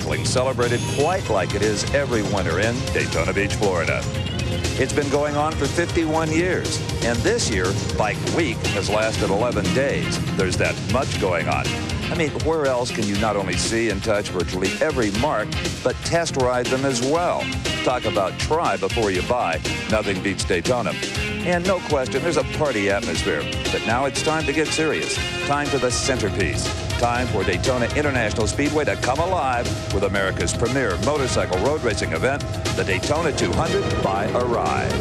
motorcycling celebrated quite like it is every winter in Daytona Beach, Florida. It's been going on for 51 years, and this year, Bike Week has lasted 11 days. There's that much going on. I mean, where else can you not only see and touch virtually every mark, but test ride them as well? Talk about try before you buy. Nothing beats Daytona. And no question, there's a party atmosphere. But now it's time to get serious. Time for the centerpiece. Time for Daytona International Speedway to come alive with America's premier motorcycle road racing event, the Daytona 200 by a Ride.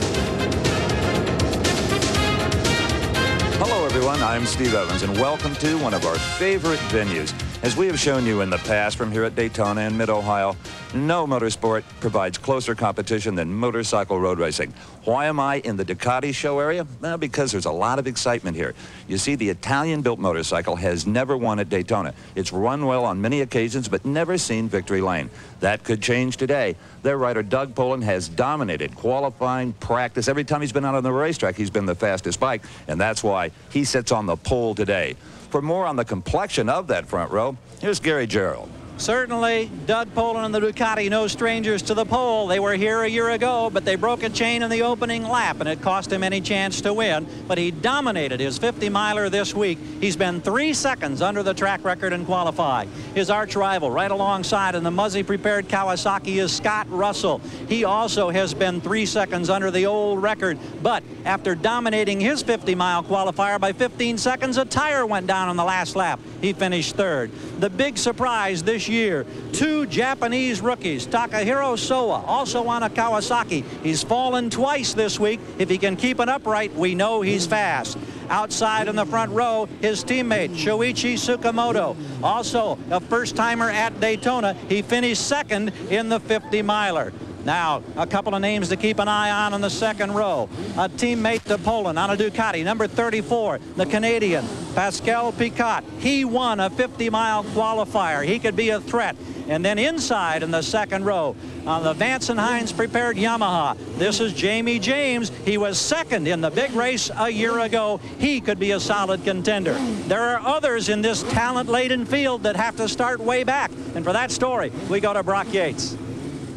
Hello, everyone. I'm Steve Evans, and welcome to one of our favorite venues. As we have shown you in the past from here at Daytona and Mid-Ohio, no motorsport provides closer competition than motorcycle road racing. Why am I in the Ducati show area? Well, because there's a lot of excitement here. You see, the Italian-built motorcycle has never won at Daytona. It's run well on many occasions, but never seen victory lane. That could change today. Their rider, Doug Polen, has dominated qualifying, practice. Every time he's been out on the racetrack, he's been the fastest bike, and that's why he sits on the pole today. For more on the complexion of that front row, here's Gary Gerald. Certainly, Doug Polen and the Ducati, no strangers to the pole. They were here a year ago, but they broke a chain in the opening lap, and it cost him any chance to win. But he dominated his 50-miler this week. He's been 3 seconds under the track record in qualifying. His arch rival right alongside in the Muzzy-prepared Kawasaki is Scott Russell. He also has been 3 seconds under the old record. But after dominating his 50-mile qualifier by 15 seconds, a tire went down on the last lap. He finished third. The big surprise this year, two Japanese rookies, Takahiro Sowa, also on a Kawasaki. He's fallen twice this week. If he can keep it upright, we know he's fast. Outside in the front row, his teammate, Shoichi Tsukamoto, also a first-timer at Daytona. He finished second in the 50-miler. Now, a couple of names to keep an eye on in the second row. A teammate to Polen on a Ducati, number 34, the Canadian, Pascal Picot. He won a 50-mile qualifier. He could be a threat. And then inside in the second row, on the Vance and Hines prepared Yamaha, this is Jamie James. He was second in the big race a year ago. He could be a solid contender. There are others in this talent-laden field that have to start way back. And for that story, we go to Brock Yates.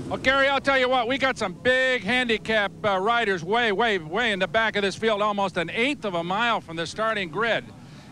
Well, Gary, I'll tell you what, we got some big handicap riders way in the back of this field, almost an eighth of a mile from the starting grid.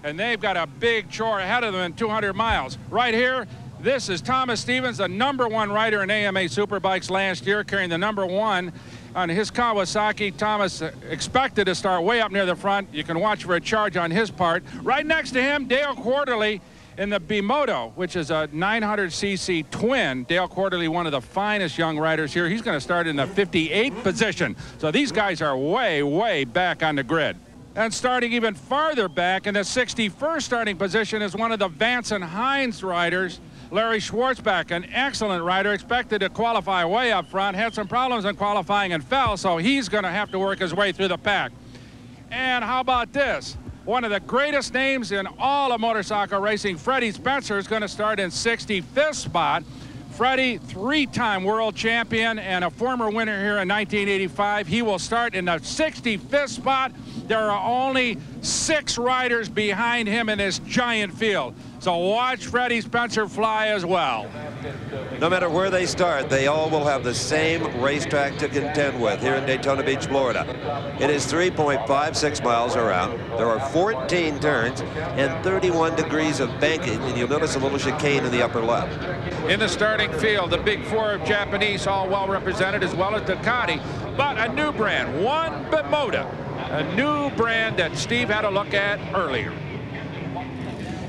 And they've got a big chore ahead of them in 200 miles. Right here, this is Thomas Stevens, the #1 rider in AMA Superbikes last year, carrying the #1 on his Kawasaki. Thomas expected to start way up near the front. You can watch for a charge on his part. Right next to him, Dale Quarterly in the Bimoto, which is a 900cc twin. Dale Quarterly, one of the finest young riders here. He's going to start in the 58th position. So these guys are way back on the grid. And starting even farther back in the 61st starting position is one of the Vance and Hines riders, Larry Schwartzbach, an excellent rider, expected to qualify way up front, had some problems in qualifying and fell, so he's going to have to work his way through the pack. And how about this? One of the greatest names in all of motorcycle racing, Freddie Spencer, is going to start in 65th spot. Freddie, three-time world champion and a former winner here in 1985. He will start in the 65th spot. There are only 6 riders behind him in this giant field. So watch Freddie Spencer fly as well. No matter where they start, they all will have the same racetrack to contend with here in Daytona Beach, Florida. It is 3.56 miles around. There are 14 turns and 31 degrees of banking, and you'll notice a little chicane in the upper left. In the starting field, the big 4 of Japanese, all well represented, as well as Ducati, but a new brand, one Bimoto, a new brand that Steve had a look at earlier.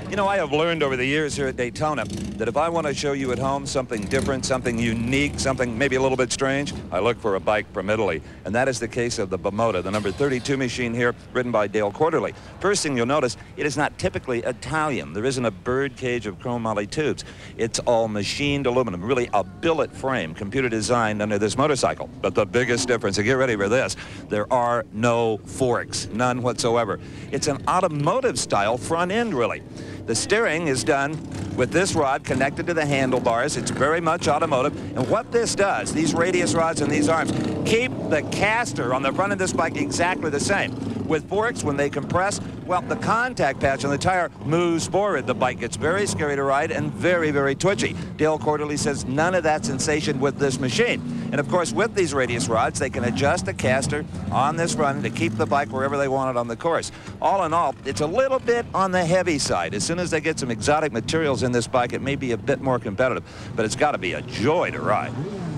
You know, I have learned over the years here at Daytona that if I want to show you at home something different, something unique, something maybe a little bit strange, I look for a bike from Italy. And that is the case of the Bimoto, the number 32 machine here, ridden by Dale Quarterly. First thing you'll notice, it is not typically Italian. There isn't a bird cage of chrome moly tubes. It's all machined aluminum, really a billet frame, computer designed under this motorcycle. But the biggest difference, and get ready for this, there are no forks, none whatsoever. It's an automotive style front end, really. The steering is done with this rod connected to the handlebars. It's very much automotive. And what this does, these radius rods and these arms, keep the caster on the front of this bike exactly the same. With forks, when they compress, well, the contact patch on the tire moves forward. The bike gets very scary to ride and very, very twitchy. Dale Quarterly says none of that sensation with this machine. And of course, with these radius rods, they can adjust the caster on this run to keep the bike wherever they want it on the course. All in all, it's a little bit on the heavy side. As soon as they get some exotic materials in this bike, it may be a bit more competitive, but it's got to be a joy to ride.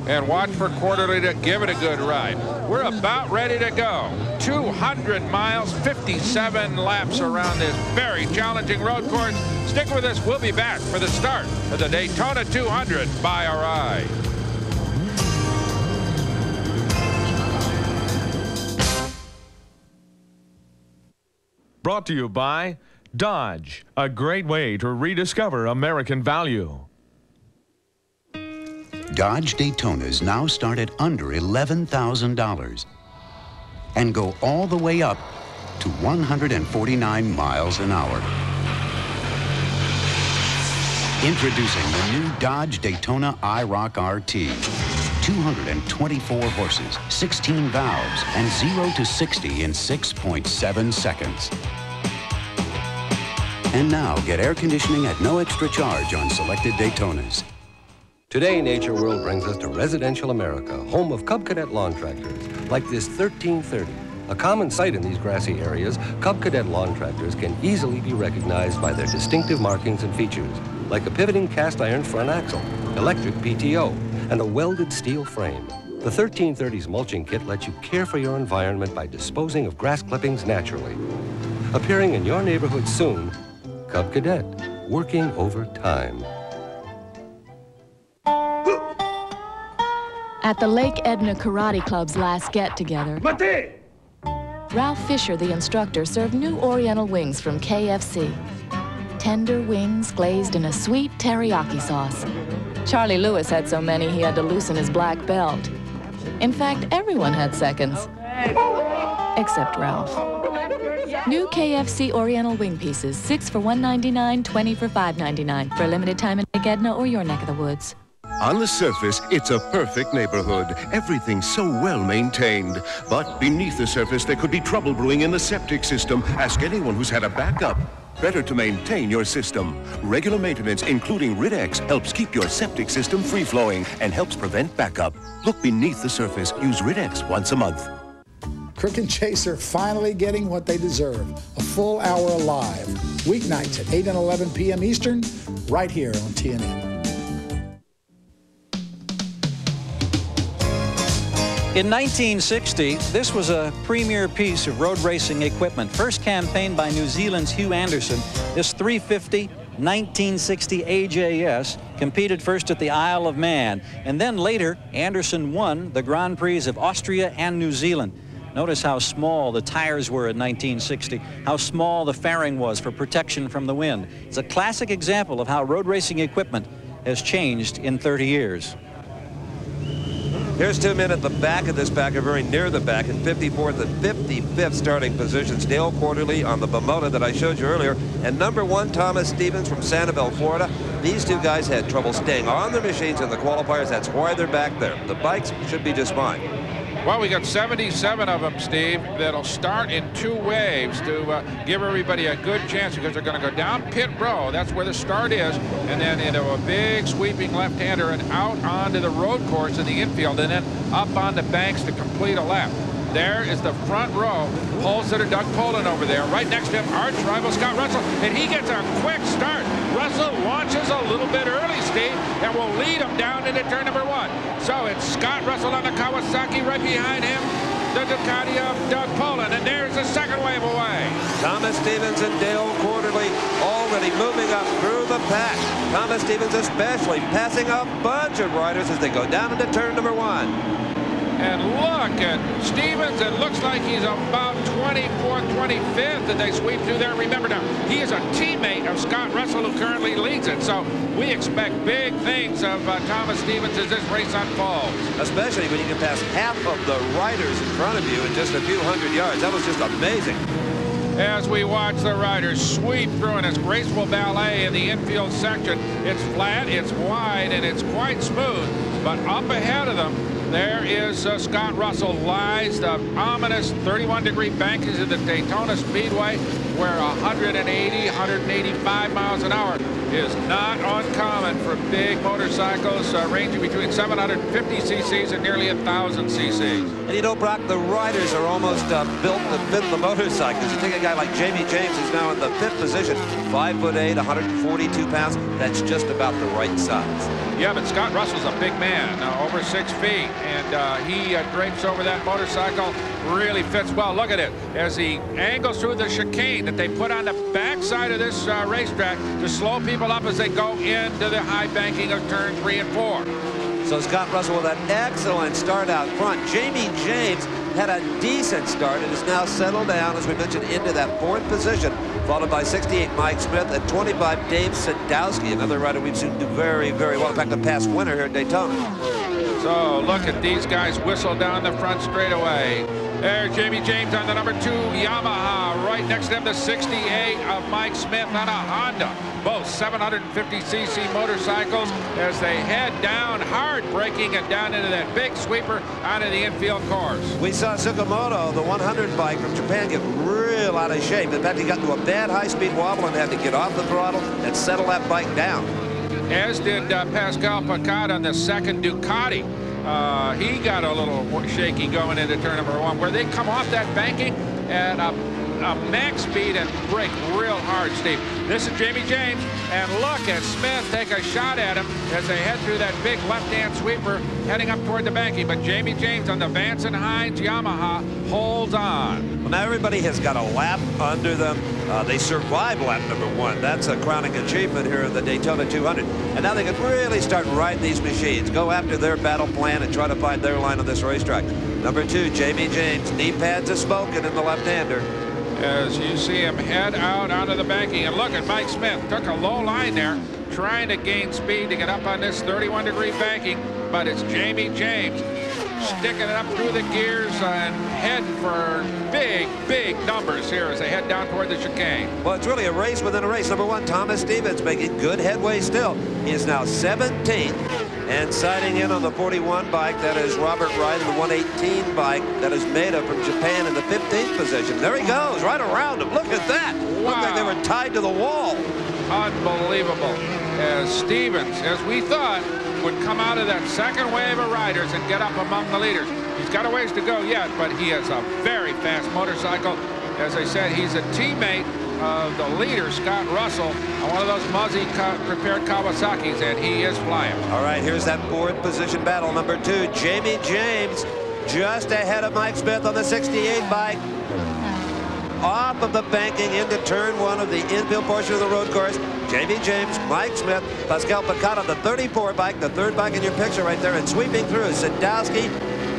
And watch for Quarterly to give it a good ride. We're about ready to go. 200 miles, 57 laps around this very challenging road course. Stick with us. We'll be back for the start of the Daytona 200 by a ride. Brought to you by Dodge, a great way to rediscover American value. Dodge Daytonas now start at under $11,000 and go all the way up to 149 miles an hour. Introducing the new Dodge Daytona IROC RT. 224 horses, 16 valves, and 0 to 60 in 6.7 seconds. And now get air conditioning at no extra charge on selected Daytonas. Today, Nature World brings us to residential America, home of Cub Cadet lawn tractors, like this 1330. A common sight in these grassy areas, Cub Cadet lawn tractors can easily be recognized by their distinctive markings and features, like a pivoting cast iron front axle, electric PTO, and a welded steel frame. The 1330's mulching kit lets you care for your environment by disposing of grass clippings naturally. Appearing in your neighborhood soon, Cub Cadet, working over time. At the Lake Edna Karate Club's last get-together, Ralph Fisher, the instructor, served new Oriental wings from KFC. Tender wings glazed in a sweet teriyaki sauce. Charlie Lewis had so many he had to loosen his black belt. In fact, everyone had seconds, except Ralph. New KFC Oriental wing pieces, 6 for $1.99, 20 for $5.99, for a limited time in Lake Edna or your neck of the woods. On the surface, it's a perfect neighborhood. Everything's so well maintained. But beneath the surface, there could be trouble brewing in the septic system. Ask anyone who's had a backup. Better to maintain your system. Regular maintenance, including Rid-X, helps keep your septic system free-flowing and helps prevent backup. Look beneath the surface. Use Rid-X once a month. Crook and Chase are finally getting what they deserve. A full hour live. Weeknights at 8 and 11 p.m. Eastern, right here on TNN. In 1960, this was a premier piece of road racing equipment. First campaigned by New Zealand's Hugh Anderson, this 350 1960 AJS competed first at the Isle of Man, and then later Anderson won the Grand Prix of Austria and New Zealand. Notice how small the tires were in 1960, how small the fairing was for protection from the wind. It's a classic example of how road racing equipment has changed in 30 years. Here's two men at the back of this pack, or very near the back, in 54th and 55th starting positions. Dale Quarterly on the Pomona that I showed you earlier, and number 1, Thomas Stevens from Sanibel, Florida. These two guys had trouble staying on their machines in the qualifiers. That's why they're back there. The bikes should be just fine. Well, we got 77 of them, Steve, that'll start in 2 waves to give everybody a good chance, because they're going to go down pit row. That's where the start is, and then into a big sweeping left-hander and out onto the road course in the infield, and then up on the banks to complete a lap. There is the front row. Pole sitter Doug Polen over there. Right next to him, arch rival Scott Russell, and he gets a quick start. Russell launches a little bit early, Steve, and will lead him down into turn number 1. So it's Scott Russell on the Kawasaki, right behind him, the Ducati of Doug Polen, and there's the second wave away. Thomas Stevens and Dale Quarterly already moving up through the pack. Thomas Stevens especially passing a bunch of riders as they go down into turn number 1. And look at Stevens. It looks like he's about 24th, 25th that they sweep through there. Remember now, he is a teammate of Scott Russell, who currently leads it. So we expect big things of Thomas Stevens as this race unfolds. Especially when you can pass half of the riders in front of you in just a few hundred yards. That was just amazing. as we watch the riders sweep through in this graceful ballet in the infield section. It's flat, it's wide, and it's quite smooth. But up ahead of them, there is Scott Russell, lies the ominous 31-degree bankings of the Daytona Speedway, where 180, 185 miles an hour is not uncommon for big motorcycles ranging between 750 cc's and nearly 1,000 cc's. And you know, Brock, the riders are almost built to fit the motorcycles. You take a guy like Jamie James, who's now in the 5th position, 5'8", 142 pounds. That's just about the right size. Yeah, but Scott Russell's a big man, over 6 feet, and he drapes over that motorcycle, really fits well. Look at it as he angles through the chicane that they put on the backside of this racetrack to slow people up as they go into the high banking of turn 3 and 4. So Scott Russell with an excellent start out front. Jamie James had a decent start and is now settled down, as we mentioned, into that 4th position, followed by 68 Mike Smith and 25 Dave Sadowski, another rider we've seen do very, very well. In fact, a past winner here at Daytona. So look at these guys whistle down the front straightaway. There's Jamie James on the number 2 Yamaha. Right next to him, the 68 of Mike Smith on a Honda. Both 750cc motorcycles as they head down, hard braking and down into that big sweeper onto the infield course. We saw Tsukamoto, the 100 bike from Japan, get real out of shape. In fact, he got into a bad high-speed wobble and had to get off the throttle and settle that bike down. As did Pascal Pacat on the 2nd Ducati. He got a little shaky going into turn number 1, where they come off that banking at a max speed and brake real hard, Steve. This is Jamie James, and look at Smith take a shot at him as they head through that big left-hand sweeper heading up toward the banking. But Jamie James on the Vance and Hines Yamaha holds on. Well, now everybody has got a lap under them. They survived lap number 1. That's a crowning achievement here in the Daytona 200. And now they can really start riding these machines, go after their battle plan and try to find their line on this racetrack. Number 2, Jamie James, knee pads are smoking in the left-hander. As you see him head out onto the banking, and look at Mike Smith, took a low line there, trying to gain speed to get up on this 31-degree banking, but it's Jamie James sticking it up through the gears and heading for big, big numbers here as they head down toward the chicane. Well, it's really a race within a race. Number 1, Thomas Stevens, making good headway still. He is now 17th. And siding in on the 41 bike, that is Robert Wright, and the 118 bike, that is Maeda from Japan in the 15th position. There he goes, right around him. Look at that. Wow. Looked like they were tied to the wall. Unbelievable. As Stevens, as we thought, would come out of that second wave of riders and get up among the leaders. He's got a ways to go yet, but he has a very fast motorcycle. As I said, he's a teammate of the leader, Scott Russell, on one of those Muzzy prepared Kawasaki's, and he is flying. All right, here's that 4th position battle. Number 2, Jamie James, just ahead of Mike Smith on the 68 bike. Off of the banking into turn 1 of the infield portion of the road course. Jamie James, Mike Smith, Pascal Pacat on the 34 bike, the 3rd bike in your picture right there, and sweeping through Sadowski,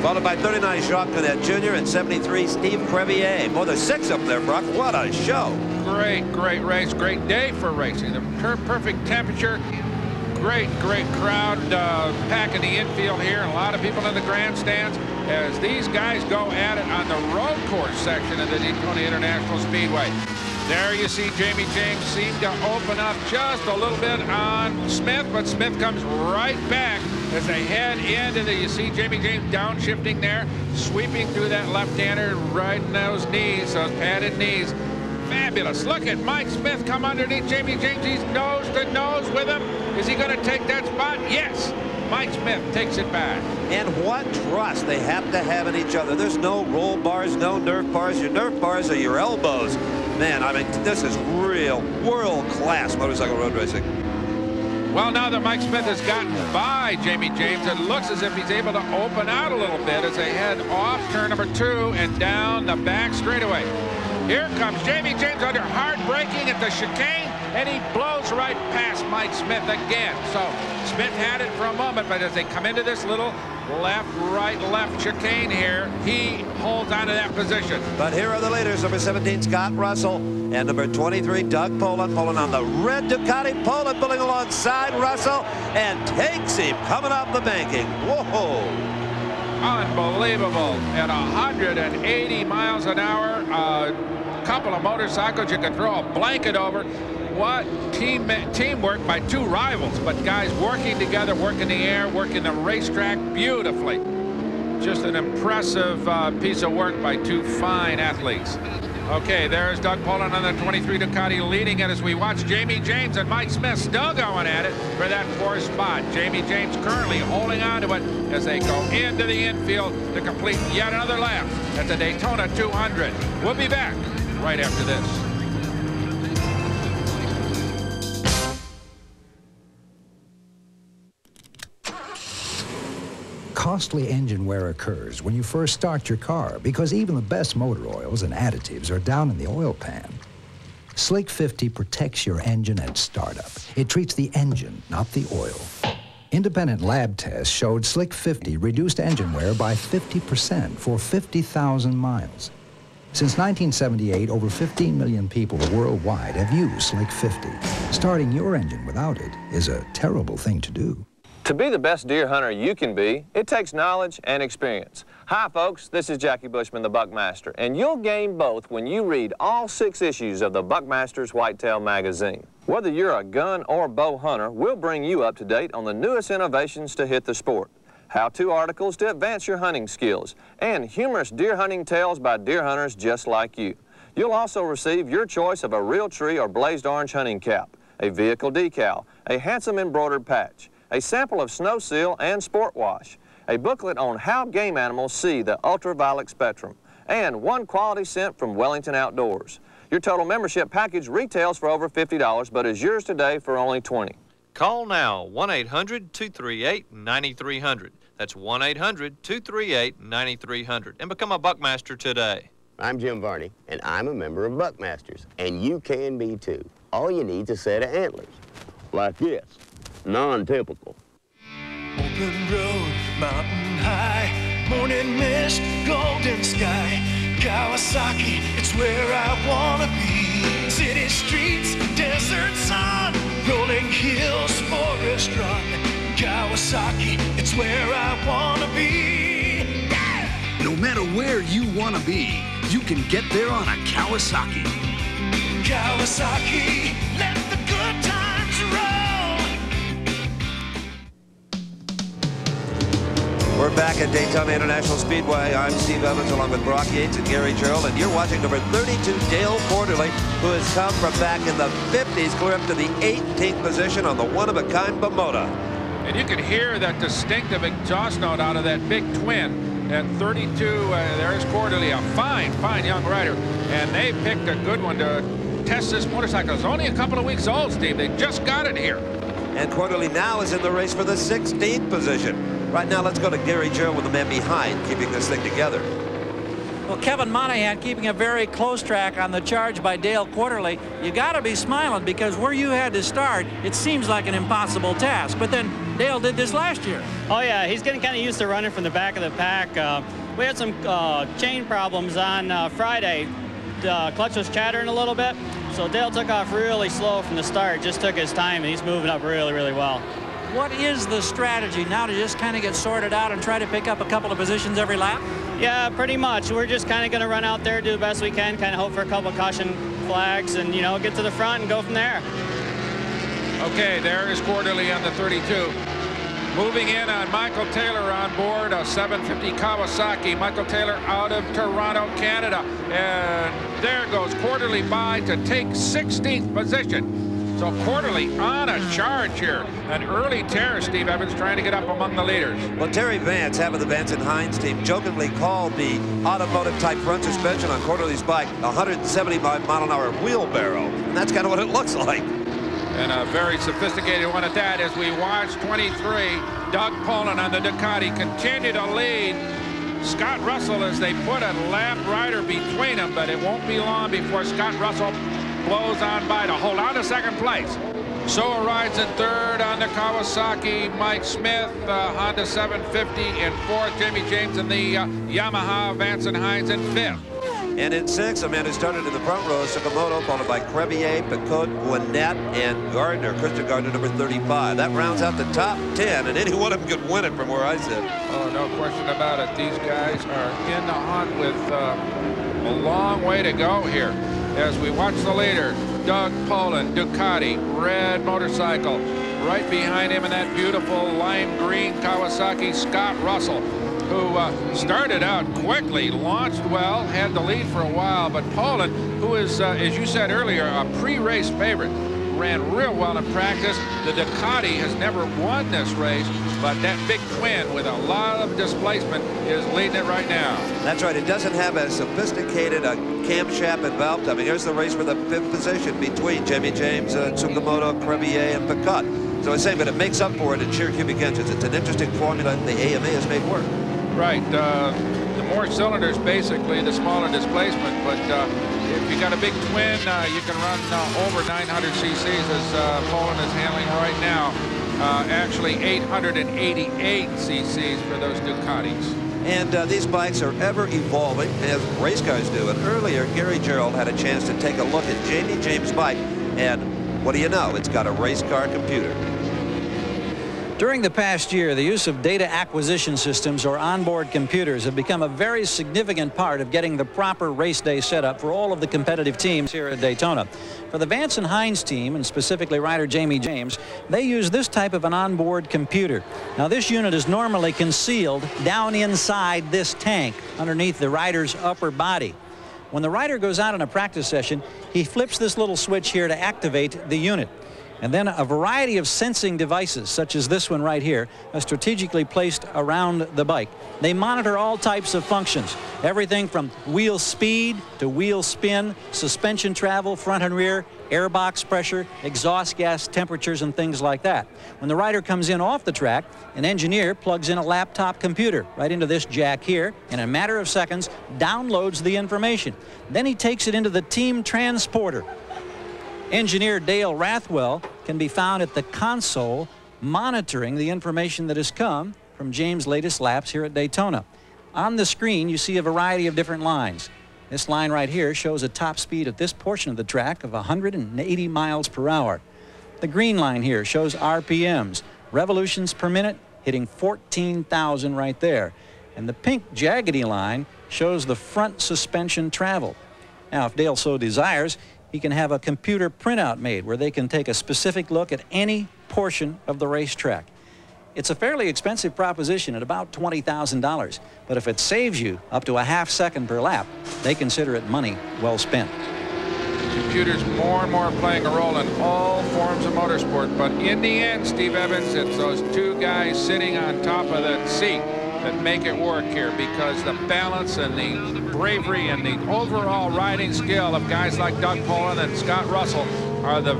followed by 39 Jacques Canet Jr. and 73 Steve Crevier. Well, there's 6 up there, Brock. What a show. Great, great race. Great day for racing. The perfect temperature. Great, great crowd packing the infield here, and a lot of people in the grandstands as these guys go at it on the road course section of the Daytona International Speedway. There you see Jamie James seem to open up just a little bit on Smith, but Smith comes right back as they head into the, you see Jamie James downshifting there, sweeping through that left-hander, right in those knees, those padded knees. Fabulous. Look at Mike Smith come underneath Jamie James. He's nose to nose with him. Is he going to take that spot? Yes. Mike Smith takes it back. And what trust they have to have in each other. There's no roll bars, no Nerf bars. Your Nerf bars are your elbows. Man, I mean, this is real world-class motorcycle road racing. Well, now that Mike Smith has gotten by Jamie James, it looks as if he's able to open out a little bit as they head off turn number 2 and down the back straightaway. Here comes Jamie James under hard braking at the chicane, and he blows right past Mike Smith again. So Smith had it for a moment, but as they come into this little left, right, left chicane here, he holds on to that position. But here are the leaders. Number 17, Scott Russell, and number 23, Doug Polen. Polen on the red Ducati. Polen pulling alongside Russell and takes him coming off the banking. Whoa! Unbelievable. At 180 miles an hour, couple of motorcycles you can throw a blanket over. What teamwork by two rivals, but guys working together, working the air, working the racetrack beautifully. Just an impressive piece of work by two fine athletes. Okay, there's Doug Polen on the 23 Ducati leading it as we watch Jamie James and Mike Smith still going at it for that fourth spot. Jamie James currently holding on to it as they go into the infield to complete yet another lap at the Daytona 200. We'll be back right after this. Costly engine wear occurs when you first start your car because even the best motor oils and additives are down in the oil pan. Slick 50 protects your engine at startup. It treats the engine, not the oil. Independent lab tests showed Slick 50 reduced engine wear by 50% for 50,000 miles. Since 1978, over 15 million people worldwide have used Slick 50. Starting your engine without it is a terrible thing to do. To be the best deer hunter you can be, it takes knowledge and experience. Hi folks, this is Jackie Bushman, the Buckmaster, and you'll gain both when you read all 6 issues of the Buckmaster's Whitetail magazine. Whether you're a gun or bow hunter, we'll bring you up to date on the newest innovations to hit the sport, how-to articles to advance your hunting skills, and humorous deer hunting tales by deer hunters just like you. You'll also receive your choice of a real tree or blazed orange hunting cap, a vehicle decal, a handsome embroidered patch, a sample of snow seal and sport wash, a booklet on how game animals see the ultraviolet spectrum, and 1 quality scent from Wellington Outdoors. Your total membership package retails for over $50, but is yours today for only $20. Call now, 1-800-238-9300. That's 1-800-238-9300, and become a Buckmaster today. I'm Jim Varney, and I'm a member of Buckmasters, and you can be too. All you need is a set of antlers, like this. Non-typical. Open road, mountain high, morning mist, golden sky. Kawasaki, it's where I wanna be. City streets, desert sun, rolling hills, forest run. Kawasaki, it's where I wanna be. Yeah! No matter where you wanna be, you can get there on a Kawasaki. Kawasaki, let the good times roll. We're back at Daytona International Speedway. I'm Steve Evans along with Brock Yates and Gary Gerald, and you're watching number 32, Dale Quarterly, who has come from back in the 50s, clear up to the 18th position on the one-of-a-kind Bimota. And you can hear that distinctive exhaust note out of that big twin at 32. There's Quarterly, a fine young rider, and they picked a good one to test this motorcycle. It's only a couple of weeks old, Steve. They just got it here. And Quarterly now is in the race for the 16th position. Right now, let's go to Gary Gerald with the man behind, keeping this thing together. Well, Kevin Monahan keeping a very close track on the charge by Dale Quarterly. You got to be smiling because where you had to start, it seems like an impossible task. But then Dale did this last year. Oh, yeah, he's getting kind of used to running from the back of the pack. We had some chain problems on Friday. The clutch was chattering a little bit, so Dale took off really slow from the start, just took his time, and he's moving up really, really well. What is the strategy now to just kind of get sorted out and try to pick up a couple of positions every lap? Yeah, pretty much. We're just kind of going to run out there, do the best we can, kind of hope for a couple of caution flags, and, you know, get to the front and go from there. Okay, there is Quarterly on the 32. Moving in on Michael Taylor on board a 750 Kawasaki. Michael Taylor out of Toronto, Canada. And there goes Quarterly by to take 16th position. So Quarterly on a charge here. An early tear, Steve Evans, trying to get up among the leaders. Well, Terry Vance, half of the Vance and Hines team, jokingly called the automotive-type front suspension on Quarterly's bike a 170-mile-an-hour wheelbarrow. And that's kind of what it looks like. And a very sophisticated one at that as we watch 23. Doug Polen on the Ducati continue to lead Scott Russell as they put a lap rider between them, but it won't be long before Scott Russell blows on by to hold on to second place. Soa rides in third on the Kawasaki. Mike Smith, Honda 750 in fourth. Jamie James in the Yamaha. Vance and Hines in fifth. And in sixth, a man who started in the front row, Sakamoto, followed by Crevier, Picot, Gwinnett, and Gardner, Christian Gardner, number 35. That rounds out the top 10, and any one of them could win it from where I sit. Oh, no question about it. These guys are in the hunt with a long way to go here. as we watch the leader, Doug Polen, Ducati, red motorcycle. Right behind him in that beautiful lime green Kawasaki, Scott Russell, who started out quickly, launched well, had the lead for a while, but Polen, who is, as you said earlier, a pre-race favorite, ran real well in practice. The Ducati has never won this race, but that big twin with a lot of displacement is leading it right now. That's right. It doesn't have as sophisticated a camshaft and valve timing. Here's the race for the 5th position between Jamie James, Tsukamoto, Crevier, and Picot. So I say, but it makes up for it in sheer cubic inches. It's an interesting formula the AMA has made work. Right. The more cylinders, basically, the smaller displacement. But if you got a big twin, you can run over 900 cc's as Polen is handling right now. Actually 888 cc's for those Ducatis. And these bikes are ever evolving, as race cars do. And earlier, Gary Gerald had a chance to take a look at Jamie James' bike, and what do you know? It's got a race car computer. During the past year, the use of data acquisition systems or onboard computers have become a very significant part of getting the proper race day setup for all of the competitive teams here at Daytona. For the Vance and Hines team, and specifically rider Jamie James, they use this type of an onboard computer. Now, this unit is normally concealed down inside this tank underneath the rider's upper body. When the rider goes out on a practice session, he flips this little switch here to activate the unit. And then a variety of sensing devices, such as this one right here, are strategically placed around the bike. They monitor all types of functions, everything from wheel speed to wheel spin, suspension travel, front and rear, airbox pressure, exhaust gas temperatures, and things like that. When the rider comes in off the track, an engineer plugs in a laptop computer right into this jack here, and in a matter of seconds, downloads the information. Then he takes it into the team transporter. Engineer Dale Rathwell can be found at the console monitoring the information that has come from James' latest laps here at Daytona. On the screen, you see a variety of different lines. This line right here shows a top speed at this portion of the track of 180 miles per hour. The green line here shows RPMs, revolutions per minute, hitting 14,000 right there. And the pink jaggedy line shows the front suspension travel. Now, if Dale so desires, he can have a computer printout made where they can take a specific look at any portion of the racetrack. It's a fairly expensive proposition at about $20,000, but if it saves you up to a half second per lap, they consider it money well spent. Computers more and more playing a role in all forms of motorsport, but in the end, Steve Evans, it's those two guys sitting on top of that seat that make it work here, because the balance and the bravery and the overall riding skill of guys like Doug Polen and Scott Russell are the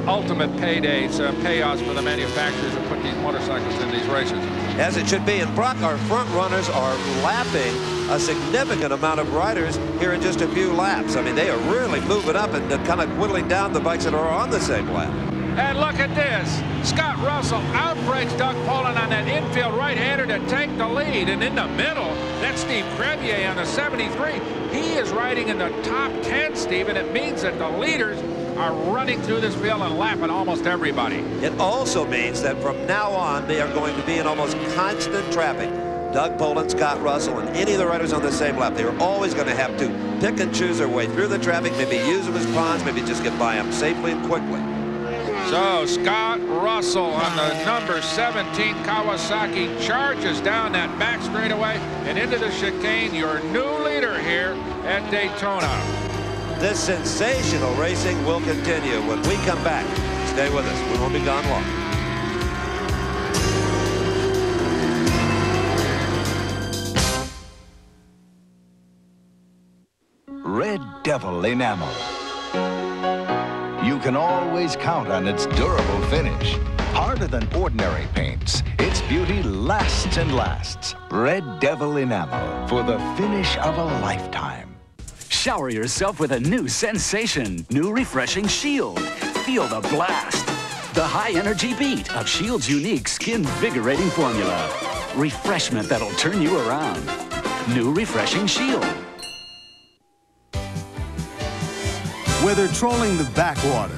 ultimate payoffs for the manufacturers who put these motorcycles in these races. As it should be. And Brock, our front runners are lapping a significant amount of riders here in just a few laps. I mean, they are really moving up and kind of whittling down the bikes that are on the same lap. And look at this. Scott Russell outbreaks Doug Polen on that infield right-hander to take the lead. And in the middle, that's Steve Crevier on the 73. He is riding in the top 10, Steve, and it means that the leaders are running through this field and lapping almost everybody. It also means that from now on, they are going to be in almost constant traffic. Doug Polen, Scott Russell, and any of the riders on the same lap, they are always going to have to pick and choose their way through the traffic, maybe use them as pawns, maybe just get by them safely and quickly. So Scott Russell on the number 17 Kawasaki charges down that back straightaway and into the chicane, your new leader here at Daytona. This sensational racing will continue when we come back. Stay with us. We won't be gone long. Red Devil enamel. You can always count on its durable finish. Harder than ordinary paints, its beauty lasts and lasts. Red Devil enamel for the finish of a lifetime. Shower yourself with a new sensation. New refreshing Shield. Feel the blast. The high-energy beat of Shield's unique skin-vigorating formula. Refreshment that'll turn you around. New refreshing Shield. Whether trolling the backwater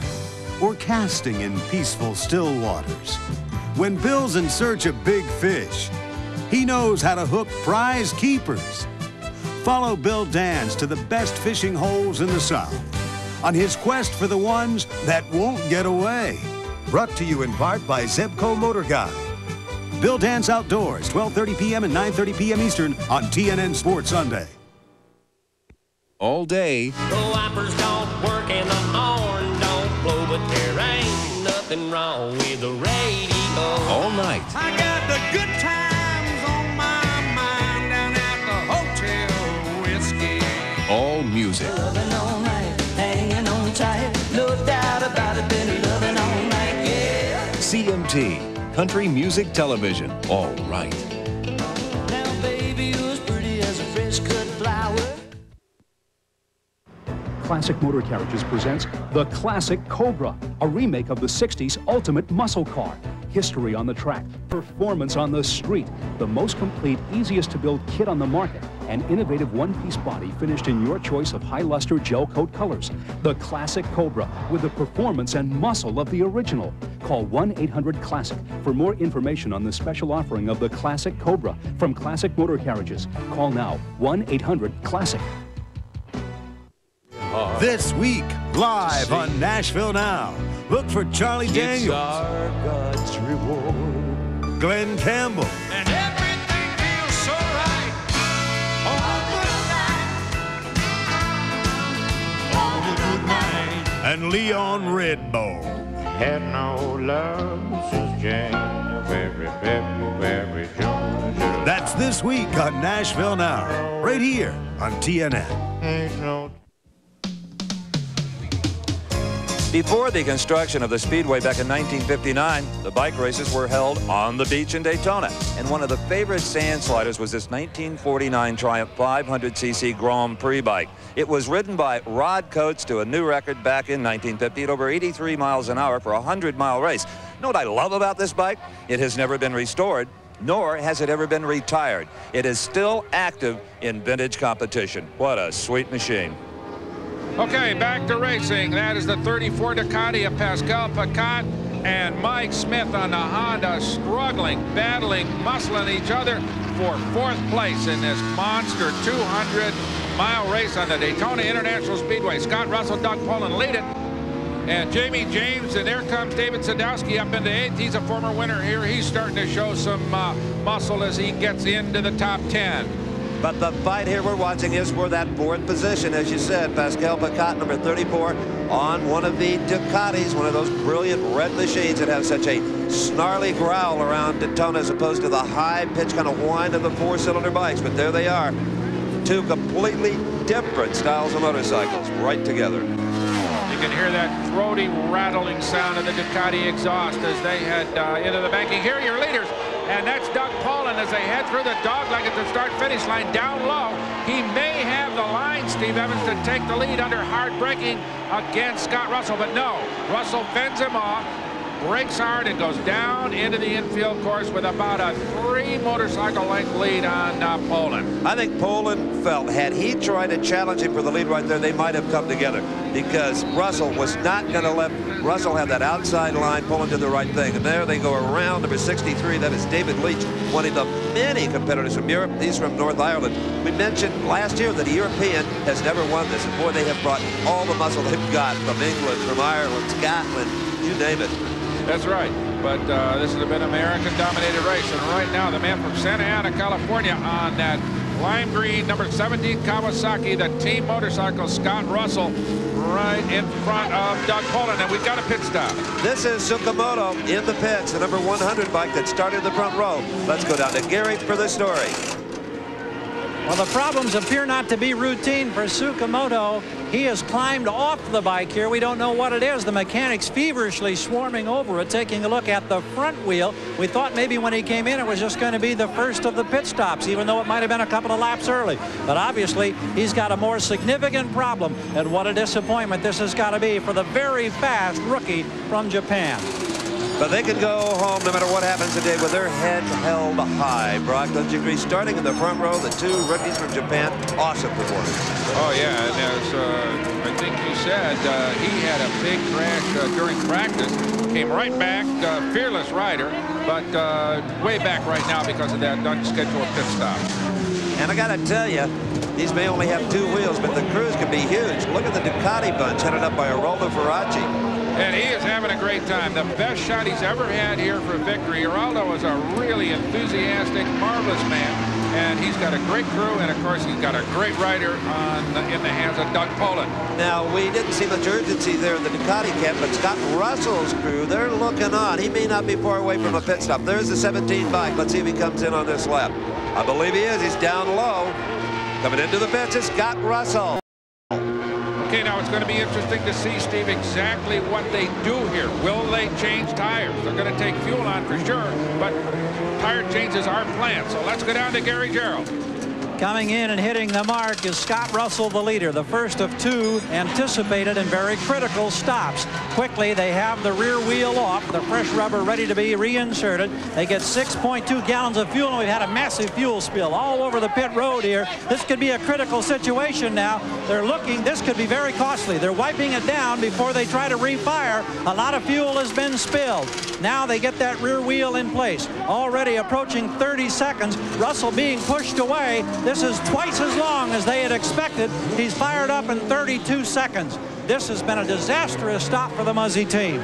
or casting in peaceful still waters, when Bill's in search of big fish, he knows how to hook prize keepers. Follow Bill Dance to the best fishing holes in the South. on his quest for the ones that won't get away. Brought to you in part by Zebco Motor Guy. Bill Dance Outdoors, 12:30 p.m. and 9:30 p.m. Eastern on TNN Sports Sunday. All day. The wipers don't work and the horn don't blow, but there ain't nothing wrong with the radio. All night. I got the good times on my mind down at the Hotel Whiskey. All music. Loving all night, hanging on tight, no doubt about it, been loving all night, yeah. CMT, Country Music Television. All right. Now, baby, you're as pretty as a fresh cut flower. Classic Motor Carriages presents the Classic Cobra, a remake of the 60s ultimate muscle car. History on the track, performance on the street, the most complete, easiest to build kit on the market, an innovative one-piece body finished in your choice of high-luster gel coat colors. The Classic Cobra with the performance and muscle of the original. Call 1-800-CLASSIC for more information on the special offering of the Classic Cobra from Classic Motor Carriages. Call now, 1-800-CLASSIC. This week, live on Nashville Now, look for Charlie Daniels, It's our God's reward. Glenn Campbell, And everything feels so right. All the good night. and Leon Redbone. Had no love since January, February, June. That's this week on Nashville Now, right here on TNN. Ain't no Before the construction of the Speedway back in 1959, the bike races were held on the beach in Daytona. And one of the favorite sand sliders was this 1949 Triumph 500cc Grand Prix bike. It was ridden by Rod Coates to a new record back in 1950 at over 83 miles an hour for a 100-mile race. You know what I love about this bike? It has never been restored, nor has it ever been retired. It is still active in vintage competition. What a sweet machine. Okay, back to racing. That is the 34 Ducati of Pascal Pacat and Mike Smith on the Honda, struggling, battling, muscling each other for 4th place in this monster 200-mile race on the Daytona International Speedway. Scott Russell, Doug Polen lead it. And Jamie James, and there comes David Sadowski up into 8th. He's a former winner here. He's starting to show some muscle as he gets into the top 10. But the fight here we're watching is for that 4th position, as you said. Pascal Pacat, number 34, on one of the Ducatis, one of those brilliant red machines that have such a snarly growl around Daytona as opposed to the high-pitched kind of whine of the 4-cylinder bikes. But there they are, 2 completely different styles of motorcycles right together. You can hear that throaty, rattling sound of the Ducati exhaust as they head into the banking. Here are your leaders. And that's Doug Polen as they head through the dogleg at the start-finish line down low. He may have the line, Steve Evans, to take the lead under hard braking against Scott Russell. But no, Russell fends him off, brakes hard, and goes down into the infield course with about a 3-motorcycle length lead on Polen. I think Polen felt had he tried to challenge him for the lead right there, they might have come together, because Russell was not going to let Russell have that outside line. Polen did the right thing, and there they go around number 63. That is David Leach, one of the many competitors from Europe. He's from North Ireland. We mentioned last year that a European has never won this, and boy, they have brought all the muscle they've got from England, from Ireland, Scotland, you name it. That's right. But this has been an American-dominated race. And right now, the man from Santa Ana, California, on that lime green number 17 Kawasaki, the team motorcycle, Scott Russell, right in front of Doug Polen. And we've got a pit stop. This is Tsukamoto in the pits, the number 100 bike that started in the front row. Let's go down to Gary for the story. Well, the problems appear not to be routine for Tsukamoto. He has climbed off the bike here. We don't know what it is. The mechanics feverishly swarming over it, taking a look at the front wheel. We thought maybe when he came in it was just going to be the first of the pit stops, even though it might have been a couple of laps early. But obviously, he's got a more significant problem, and what a disappointment this has got to be for the very fast rookie from Japan. But they can go home no matter what happens today with their head held high. Brock, don't you agree? Starting in the front row, the 2 rookies from Japan, awesome performance. Oh, yeah, and as I think you said, he had a big crash during practice. Came right back, fearless rider, but way back right now because of that unscheduled pit stop. And I got to tell you, These may only have 2 wheels, but the crews can be huge. Look at the Ducati bunch headed up by Geraldo Ferracci. And he is having a great time. The best shot he's ever had here for victory. Geraldo is a really enthusiastic, marvelous man. And he's got a great crew, and of course he's got a great rider in the hands of Doug Polen. Now, we didn't see much urgency there in the Ducati camp, but Scott Russell's crew, they're looking on. He may not be far away from a pit stop. There's the 17 bike. Let's see if he comes in on this lap. I believe he is. He's down low. Coming into the pits is Scott Russell. Okay, now it's going to be interesting to see, Steve, exactly what they do here. Will they change tires? They're going to take fuel on for sure, but tire changes are planned. So let's go down to Gary Gerald. Coming in and hitting the mark is Scott Russell, the leader, the first of 2 anticipated and very critical stops. Quickly, they have the rear wheel off, the fresh rubber ready to be reinserted. They get 6.2 gallons of fuel, and we've had a massive fuel spill all over the pit road here. This could be a critical situation now. They're looking, this could be very costly. They're wiping it down before they try to refire. A lot of fuel has been spilled. Now they get that rear wheel in place. Already approaching 30 seconds. Russell being pushed away. This is twice as long as they had expected. He's fired up in 32 seconds. This has been a disastrous stop for the Muzzy team.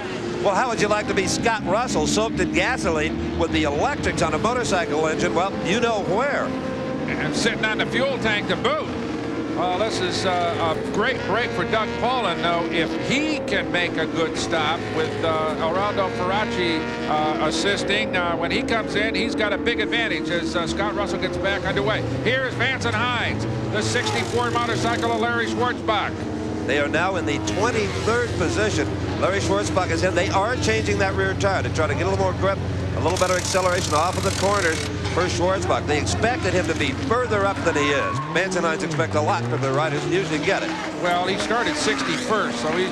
Well, how would you like to be Scott Russell, soaked in gasoline with the electrics on a motorcycle engine? Well, you know where. And sitting on the fuel tank to boot. Well, this is a great break for Doug Polen, though. If he can make a good stop with Geraldo Ferracci assisting, when he comes in, he's got a big advantage as Scott Russell gets back underway. Here's Vance and Hines, the 64 motorcycle of Larry Schwartzbach. They are now in the 23rd position. Larry Schwartzbach is in. They are changing that rear tire to try to get a little more grip, a little better acceleration off of the corners for Schwartzbach. They expected him to be further up than he is. Vance and Hines expect a lot from their riders and usually get it. Well, he started 61st, so he's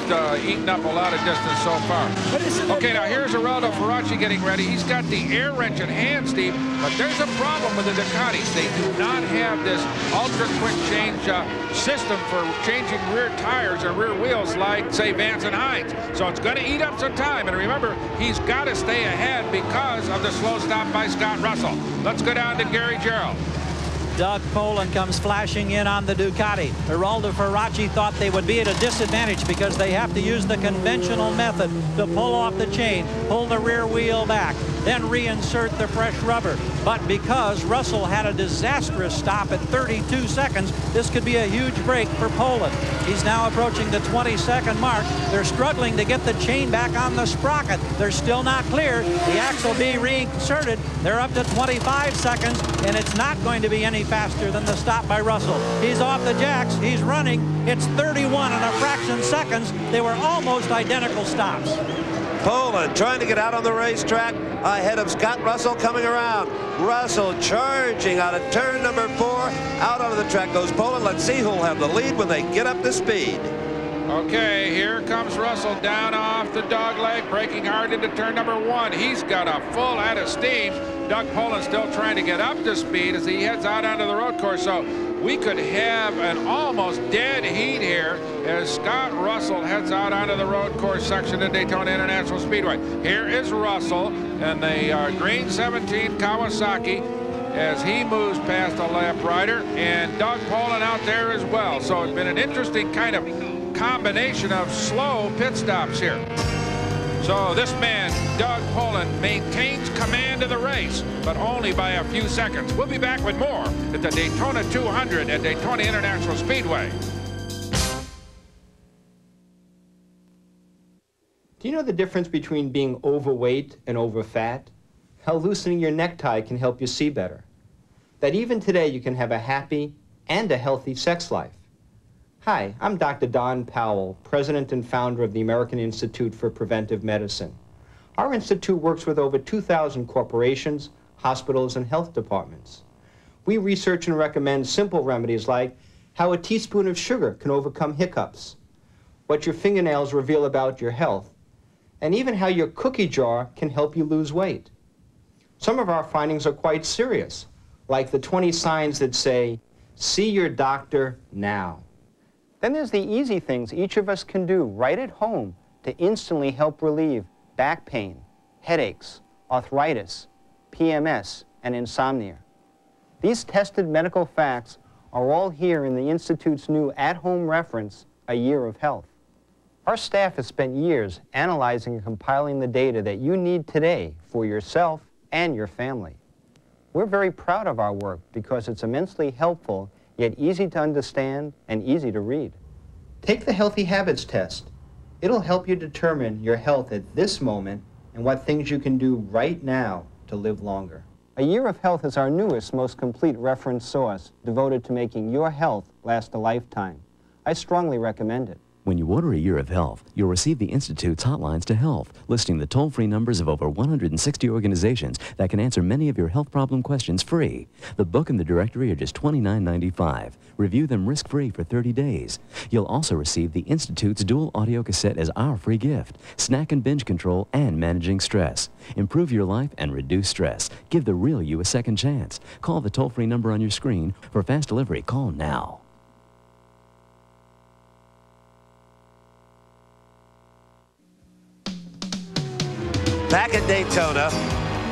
eaten up a lot of distance so far. Okay, now here's Geraldo Ferracci getting ready. He's got the air wrench in hand, Steve, but there's a problem with the Ducatis. They do not have this ultra-quick change system for changing rear tires or rear wheels like, say, Vance and Hines. So it's going to eat up some time. And remember, he's got to stay ahead because of the slow stop by Scott Russell. Let's go down to Gary Gerald. Doug Polen comes flashing in on the Ducati. Geraldo Ferracci thought they would be at a disadvantage because they have to use the conventional method to pull off the chain, pull the rear wheel back, then reinsert the fresh rubber. But because Russell had a disastrous stop at 32 seconds, this could be a huge break for Polen. He's now approaching the 20-second mark. They're struggling to get the chain back on the sprocket. They're still not clear. The axle being reinserted. They're up to 25 seconds, and it's not going to be any faster than the stop by Russell. He's off the jacks. He's running. It's 31 and a fraction seconds. They were almost identical stops. Polen trying to get out on the racetrack ahead of Scott Russell coming around. Russell charging out of turn number 4. Out onto the track goes Polen. Let's see who'll have the lead when they get up to speed. Okay, here comes Russell down off the dog leg, braking hard into turn number 1. He's got a full head of steam. Doug Polen still trying to get up to speed as he heads out onto the road course. So we could have an almost dead heat here as Scott Russell heads out onto the road course section of Daytona International Speedway. Here is Russell and the green 17 Kawasaki as he moves past a lap rider, and Doug Polen out there as well. So it's been an interesting kind of combination of slow pit stops here. So this man, Doug Polen, maintains command of the race, but only by a few seconds. We'll be back with more at the Daytona 200 at Daytona International Speedway. Do you know the difference between being overweight and overfat? How loosening your necktie can help you see better. That even today you can have a happy and a healthy sex life. Hi, I'm Dr. Don Powell, president and founder of the American Institute for Preventive Medicine. Our institute works with over 2,000 corporations, hospitals, and health departments. We research and recommend simple remedies like how a teaspoon of sugar can overcome hiccups, what your fingernails reveal about your health, and even how your cookie jar can help you lose weight. Some of our findings are quite serious, like the 20 signs that say, "See your doctor now." Then there's the easy things each of us can do right at home to instantly help relieve back pain, headaches, arthritis, PMS, and insomnia. These tested medical facts are all here in the Institute's new at-home reference, A Year of Health. Our staff has spent years analyzing and compiling the data that you need today for yourself and your family. We're very proud of our work because it's immensely helpful, yet easy to understand and easy to read. Take the Healthy Habits test. It'll help you determine your health at this moment and what things you can do right now to live longer. A Year of Health is our newest, most complete reference source devoted to making your health last a lifetime. I strongly recommend it. When you order A Year of Health, you'll receive the Institute's Hotlines to Health, listing the toll-free numbers of over 160 organizations that can answer many of your health problem questions free. The book and the directory are just $29.95. Review them risk-free for 30 days. You'll also receive the Institute's dual audio cassette as our free gift, Snack and Binge Control and Managing Stress. Improve your life and reduce stress. Give the real you a second chance. Call the toll-free number on your screen. For fast delivery, call now. Back at Daytona,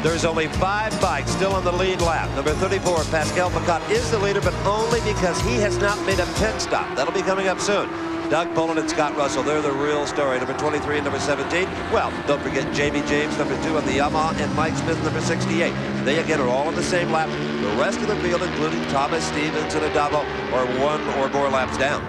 there's only 5 bikes still on the lead lap. Number 34, Pascal Picat, is the leader, but only because he has not made a pit stop. That'll be coming up soon. Doug Polen and Scott Russell, they're the real story. Number 23 and number 17. Well, don't forget Jamie James, number 2 on the Yamaha, and Mike Smith, number 68. They again are all on the same lap. The rest of the field, including Thomas Stevens and Adamo, are 1 or more laps down.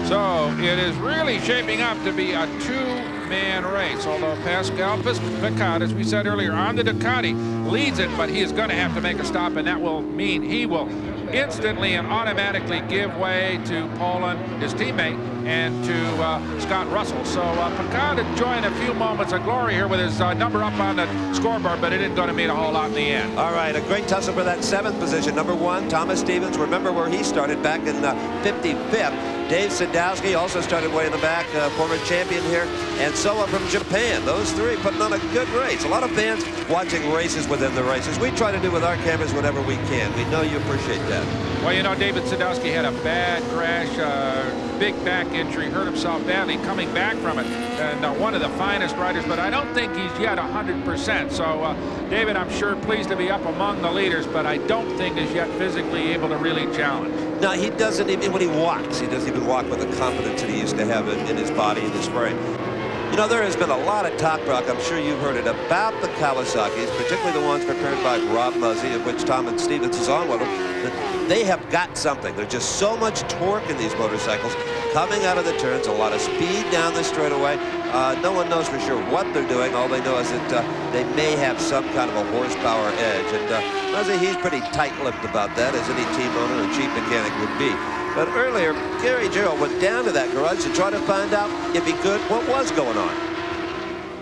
So it is really shaping up to be a two-man race, although Pascal Picat, as we said earlier, on the Ducati leads it, but he is going to have to make a stop, and that will mean he will instantly and automatically give way to Polen, his teammate, and to Scott Russell. So Picat enjoying a few moments of glory here with his number up on the scoreboard, but it isn't going to mean a whole lot in the end. All right, a great tussle for that 7th position. Number 1, Thomas Stevens. Remember where he started back in 55th. Dave Sadowski also started way in the back, former champion here, and Soa from Japan. Those 3 putting on a good race. A lot of fans watching races within the races. We try to do with our cameras whenever we can. We know you appreciate that. Well, you know, David Sadowski had a bad crash, big back injury, hurt himself badly coming back from it, and one of the finest riders, but I don't think he's yet 100%. So, David, I'm sure pleased to be up among the leaders, but I don't think is yet physically able to really challenge. No, he doesn't even, when he walks, he doesn't even walk with the confidence that he used to have in his body, in his frame. You know, there has been a lot of talk, Brock, I'm sure you've heard it, about the Kawasaki's, particularly the ones prepared by Rob Muzzy, of which Thomas Stevens is on with them, that they have got something. There's just so much torque in these motorcycles coming out of the turns, a lot of speed down the straightaway. No one knows for sure what they're doing. All they know is that they may have some kind of a horsepower edge. And Muzzy, he's pretty tight-lipped about that, as any team owner or chief mechanic would be. But earlier, Gary Gerald went down to that garage to try to find out, if he could, what was going on.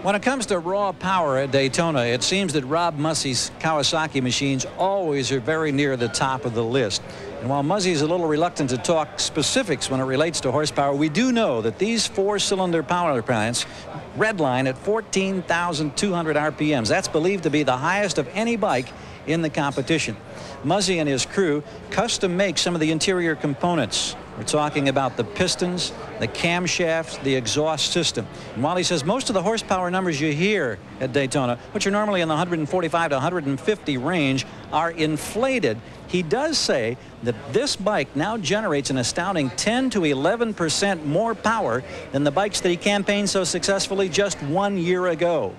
When it comes to raw power at Daytona, it seems that Rob Mussey's Kawasaki machines always are very near the top of the list. And while Mussey's a little reluctant to talk specifics when it relates to horsepower, we do know that these 4-cylinder power plants redline at 14,200 RPMs. That's believed to be the highest of any bike in the competition. Muzzy and his crew custom make some of the interior components. We're talking about the pistons, the camshafts, the exhaust system. And while he says most of the horsepower numbers you hear at Daytona, which are normally in the 145 to 150 range, are inflated, he does say that this bike now generates an astounding 10 to 11% more power than the bikes that he campaigned so successfully just 1 year ago.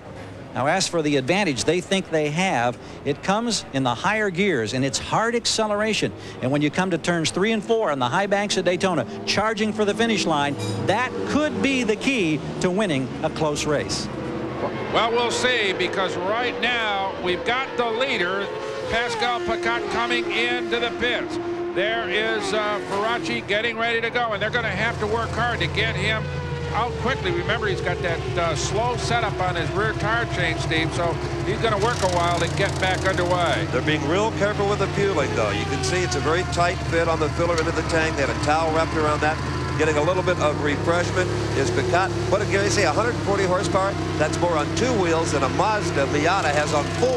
Now, as for the advantage they think they have, it comes in the higher gears, and it's hard acceleration. And when you come to turns 3 and 4 on the high banks of Daytona, charging for the finish line, that could be the key to winning a close race. Well, we'll see, because right now we've got the leader, Pascal Picat, coming into the pits. There is Faraci getting ready to go, and they're going to have to work hard to get him out quickly. Remember, he's got that slow setup on his rear tire chain, Steve, so he's going to work a while to get back underway. They're being real careful with the fueling, though. You can see it's a very tight fit on the filler into the tank. They had a towel wrapped around that. Getting a little bit of refreshment is Picat. What did Gary say, 140 horsepower? That's more on 2 wheels than a Mazda Miata has on 4.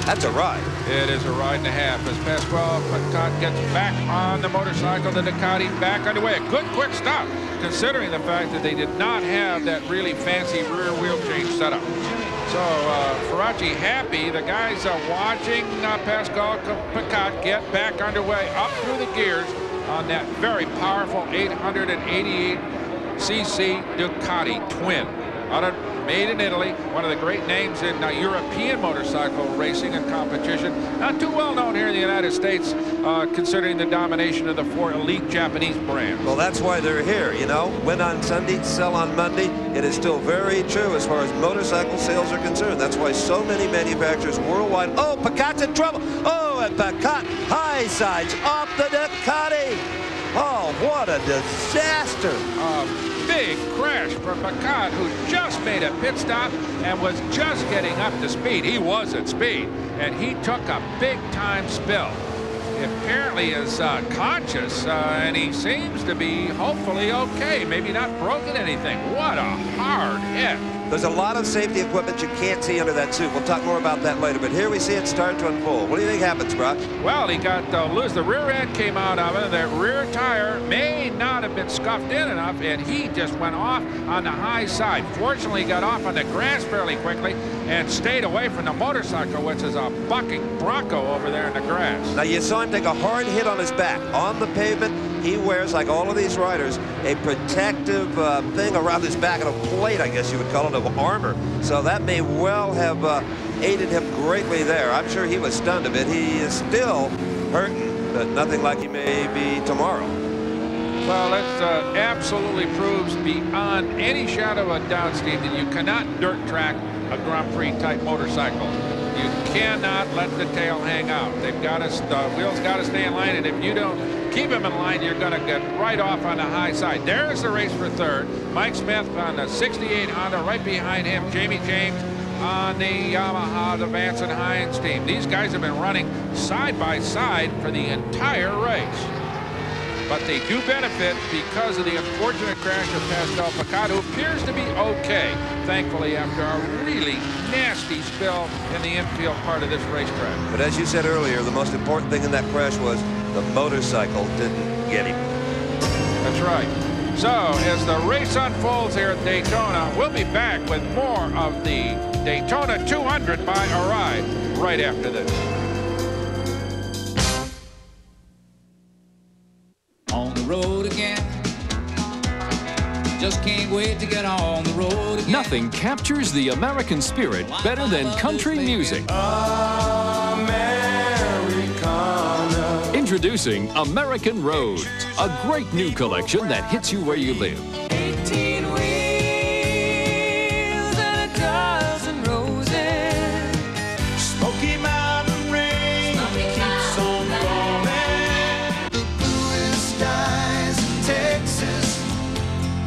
That's a ride. It is a ride and a half as Pascal Picat gets back on the motorcycle, the Ducati back underway. A good quick stop, considering the fact that they did not have that really fancy rear wheel change setup. So Faraci happy. The guys are watching Pascal Picat get back underway, up through the gears. on that very powerful 888cc Ducati twin. Made in Italy, one of the great names in European motorcycle racing and competition. Not too well known here in the United States, considering the domination of the 4 elite Japanese brands. Well, that's why they're here, you know. Win on Sunday, sell on Monday. It is still very true as far as motorcycle sales are concerned. That's why so many manufacturers worldwide. Oh, Picat's in trouble. Oh, and Picat high sides off the Ducati. Oh, what a disaster. Big crash for Picat, who just made a pit stop and was just getting up to speed. He was at speed, and he took a big-time spill. He apparently is conscious, and he seems to be hopefully okay. Maybe not broken anything. What a hard hit. There's a lot of safety equipment you can't see under that suit. We'll talk more about that later, but here we see it start to unfold. What do you think happens, Brock? Well, he got loose. The rear end came out of it. That rear tire may not have been scuffed in enough, and he just went off on the high side. Fortunately, he got off on the grass fairly quickly and stayed away from the motorcycle, which is a bucking bronco over there in the grass. Now, you saw him take a hard hit on his back. On the pavement, he wears, like all of these riders, a protective thing around his back, and a plate, I guess you would call it, of armor. So that may well have aided him greatly there. I'm sure he was stunned a bit. He is still hurting, but nothing like he may be tomorrow. Well, that absolutely proves beyond any shadow of a doubt, Steve, that you cannot dirt track a Grand Prix type motorcycle. You cannot let the tail hang out. They've got to, the wheels got to stay in line, and if you don't keep them in line, you're going to get right off on the high side. There's the race for third. Mike Smith on the 68 Honda, right behind him, Jamie James on the Yamaha, the Vance and Hines team. These guys have been running side by side for the entire race. But they do benefit because of the unfortunate crash of Pascal Picat, who appears to be okay, thankfully, after a really nasty spill in the infield part of this racetrack. But as you said earlier, the most important thing in that crash was the motorcycle didn't get him. That's right. So, as the race unfolds here at Daytona, we'll be back with more of the Daytona 200 by Arai right after this. On the road again. Just can't wait to get on the road again. Nothing captures the American spirit better than country music. Americana. Introducing American Roads, a great new collection that hits you where you live. 18 wheels and a dozen roses. Smoky Mountain rain keeps on falling. The bluest skies in Texas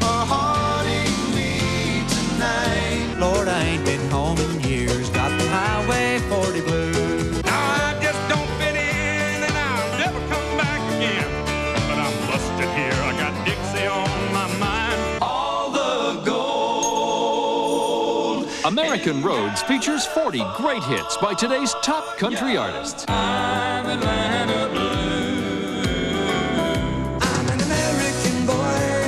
are haunting me tonight. Lord, I ain't been home in years. Got the Highway 40 blues. Now I just don't fit in and I'll never come back again. But I'm busted here. I got Dixie on my mind. All the gold. American Roads features 40 great hits by today's top country artists. I'm Atlanta blue. I'm an American boy.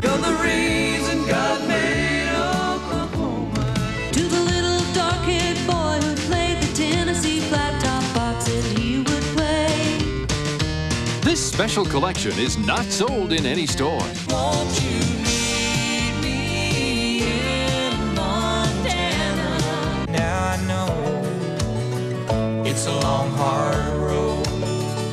You're the reason God made Oklahoma. To the little dark-haired boy who played the Tennessee flat-top box that he would play. This special collection is not sold in any store. Won't you meet me in Montana? Now I know it's a long, hard road.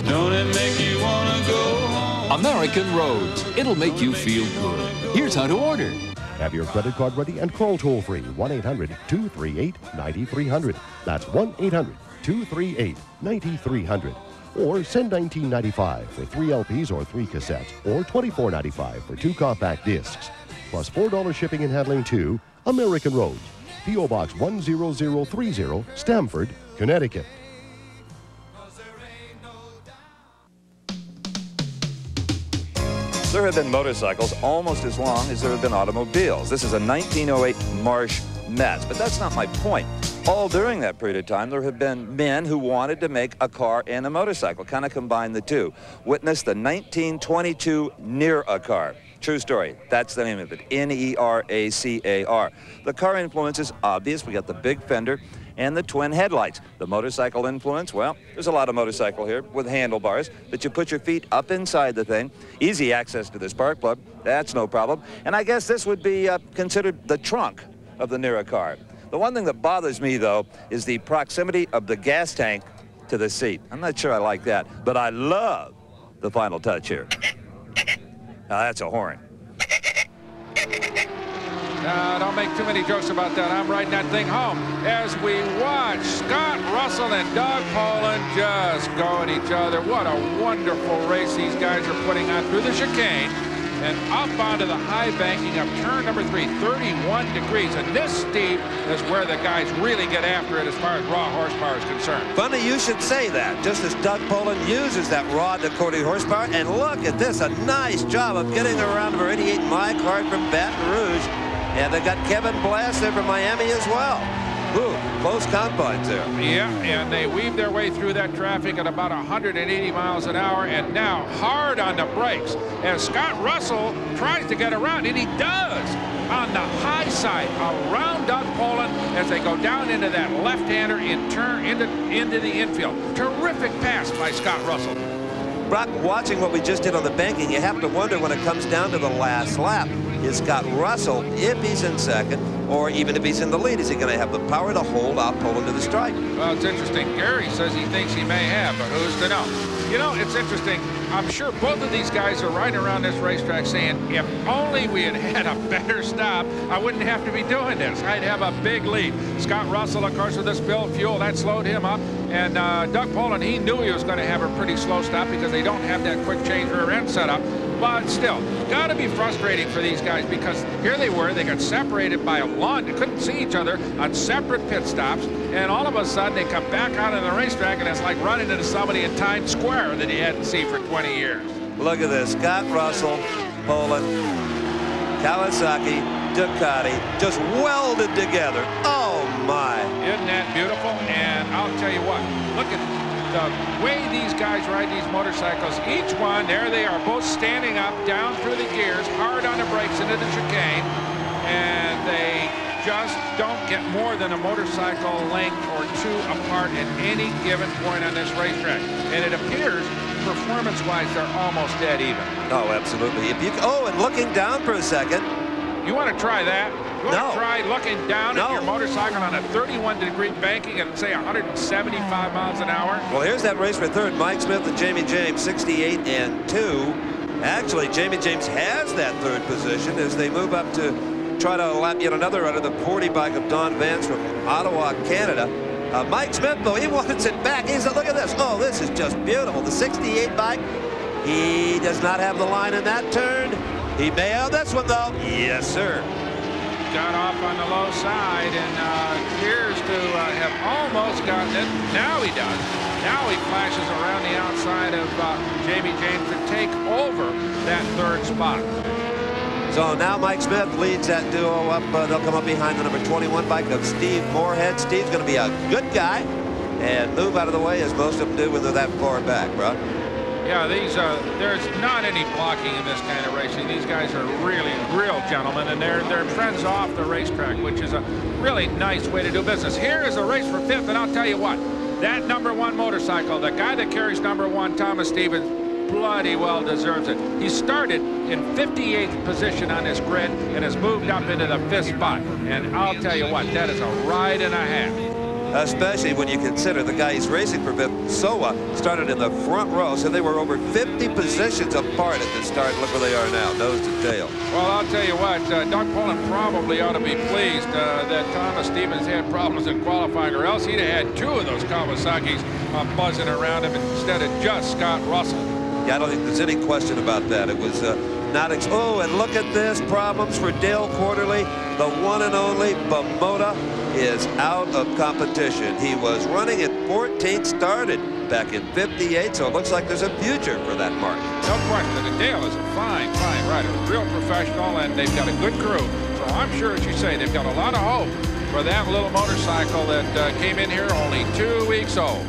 Don't it make you want to go home? American Roads. It'll make you feel good. Here's how to order. Have your credit card ready and call toll-free 1-800-238-9300. That's 1-800-238-9300. Or send $19.95 for 3 LPs or 3 cassettes, or $24.95 for 2 compact discs, plus $4 shipping and handling to American Roads, P.O. Box 10030, Stamford, Connecticut. There have been motorcycles almost as long as there have been automobiles. This is a 1908 Marsh Metz, but that's not my point. All during that period of time, there have been men who wanted to make a car and a motorcycle, kind of combine the two. Witness the 1922 Near-A-Car. True story. That's the name of it. N-E-R-A-C-A-R. The car influence is obvious. We got the big fender and the twin headlights. The motorcycle influence, well, there's a lot of motorcycle here with handlebars, but you put your feet up inside the thing. Easy access to the spark plug. That's no problem. And I guess this would be considered the trunk of the Nera car. The one thing that bothers me, though, is the proximity of the gas tank to the seat. I'm not sure I like that, but I love the final touch here. Now, that's a horn. Don't make too many jokes about that. I'm riding that thing home as we watch Scott Russell and Doug Polen just go at each other. What a wonderful race these guys are putting on through the chicane and up onto the high banking of turn number 3, 31 degrees. And this steep is where the guys really get after it as far as raw horsepower is concerned. Funny you should say that, just as Doug Polen uses that raw Ducati horsepower. And look at this, a nice job of getting around number 88 Mike Hart from Baton Rouge. And they got Kevin Blass there from Miami as well. Ooh, close confines there. Yeah, and they weave their way through that traffic at about 180 miles an hour, and now hard on the brakes as Scott Russell tries to get around, and he does on the high side around Doug Polen as they go down into that left-hander and turn into the infield. Terrific pass by Scott Russell. Brock, watching what we just did on the banking, you have to wonder when it comes down to the last lap, is Scott Russell, if he's in second, or even if he's in the lead, is he going to have the power to hold out Polen to the stripe? Well, it's interesting. Gary says he thinks he may have, but who's to know? You know, it's interesting. I'm sure both of these guys are riding around this racetrack saying, if only we had had a better stop, I wouldn't have to be doing this. I'd have a big lead. Scott Russell, of course, with this spilled fuel, that slowed him up. And Doug Polen, he knew he was going to have a pretty slow stop because they don't have that quick change rear end setup. But still, got to be frustrating for these guys because here they were, they got separated by a lawn. They couldn't see each other on separate pit stops. And all of a sudden, they come back out on the racetrack, and it's like running into somebody in Times Square that he hadn't seen for 20 years. Look at this. Scott Russell, Polen, Kawasaki, Ducati, just welded together. Oh, my. Isn't that beautiful? And I'll tell you what, look at the way these guys ride these motorcycles. Each one, there they are, both standing up, down through the gears, hard on the brakes into the chicane, and they just don't get more than a motorcycle length or two apart at any given point on this racetrack. And it appears, performance-wise, they're almost dead even. Oh, absolutely. If you, oh, and looking down for a second. You want to try that? You want to try looking down at your motorcycle on a 31-degree banking at, say, 175 miles an hour? Well, here's that race for third. Mike Smith and Jamie James, 68 and 2. Actually, Jamie James has that third position as they move up to try to lap yet another under the 40 bike of Don Vance from Ottawa, Canada. Mike Smith, though, he wants it back. He's look at this. Oh, this is just beautiful. The 68 bike, he does not have the line in that turn. He may have this one, though. Yes, sir. Got off on the low side and appears to have almost gotten it. Now he does. Now he flashes around the outside of Jamie James to take over that third spot. So now Mike Smith leads that duo up. They'll come up behind the number 21 bike of Steve Moorhead. Steve's going to be a good guy and move out of the way as most of them do when they're that far back, bro. Yeah, these there's not any blocking in this kind of racing. These guys are really real gentlemen, and they're friends off the racetrack, which is a really nice way to do business. Here is a race for fifth, and I'll tell you what, that number 1 motorcycle, the guy that carries number 1, Thomas Stevens, bloody well deserves it. He started in 58th position on this grid and has moved up into the 5th spot. And I'll tell you what, that is a ride and a half. Especially when you consider the guy he's racing for, Soa, started in the front row, so they were over 50 positions apart at the start. Look where they are now, nose to tail. Well, I'll tell you what, Doug Polen probably ought to be pleased that Thomas Stevens had problems in qualifying, or else he'd have had 2 of those Kawasaki's buzzing around him instead of just Scott Russell. Yeah, I don't think there's any question about that. It was not. Oh, and look at this. Problems for Dale Quarterly. The one and only Bamota is out of competition. He was running at 14th, started back in 58, so it looks like there's a future for that mark. No question. And Dale is a fine, fine rider. Real professional, and they've got a good crew. So I'm sure, as you say, they've got a lot of hope for that little motorcycle that came in here only 2 weeks old.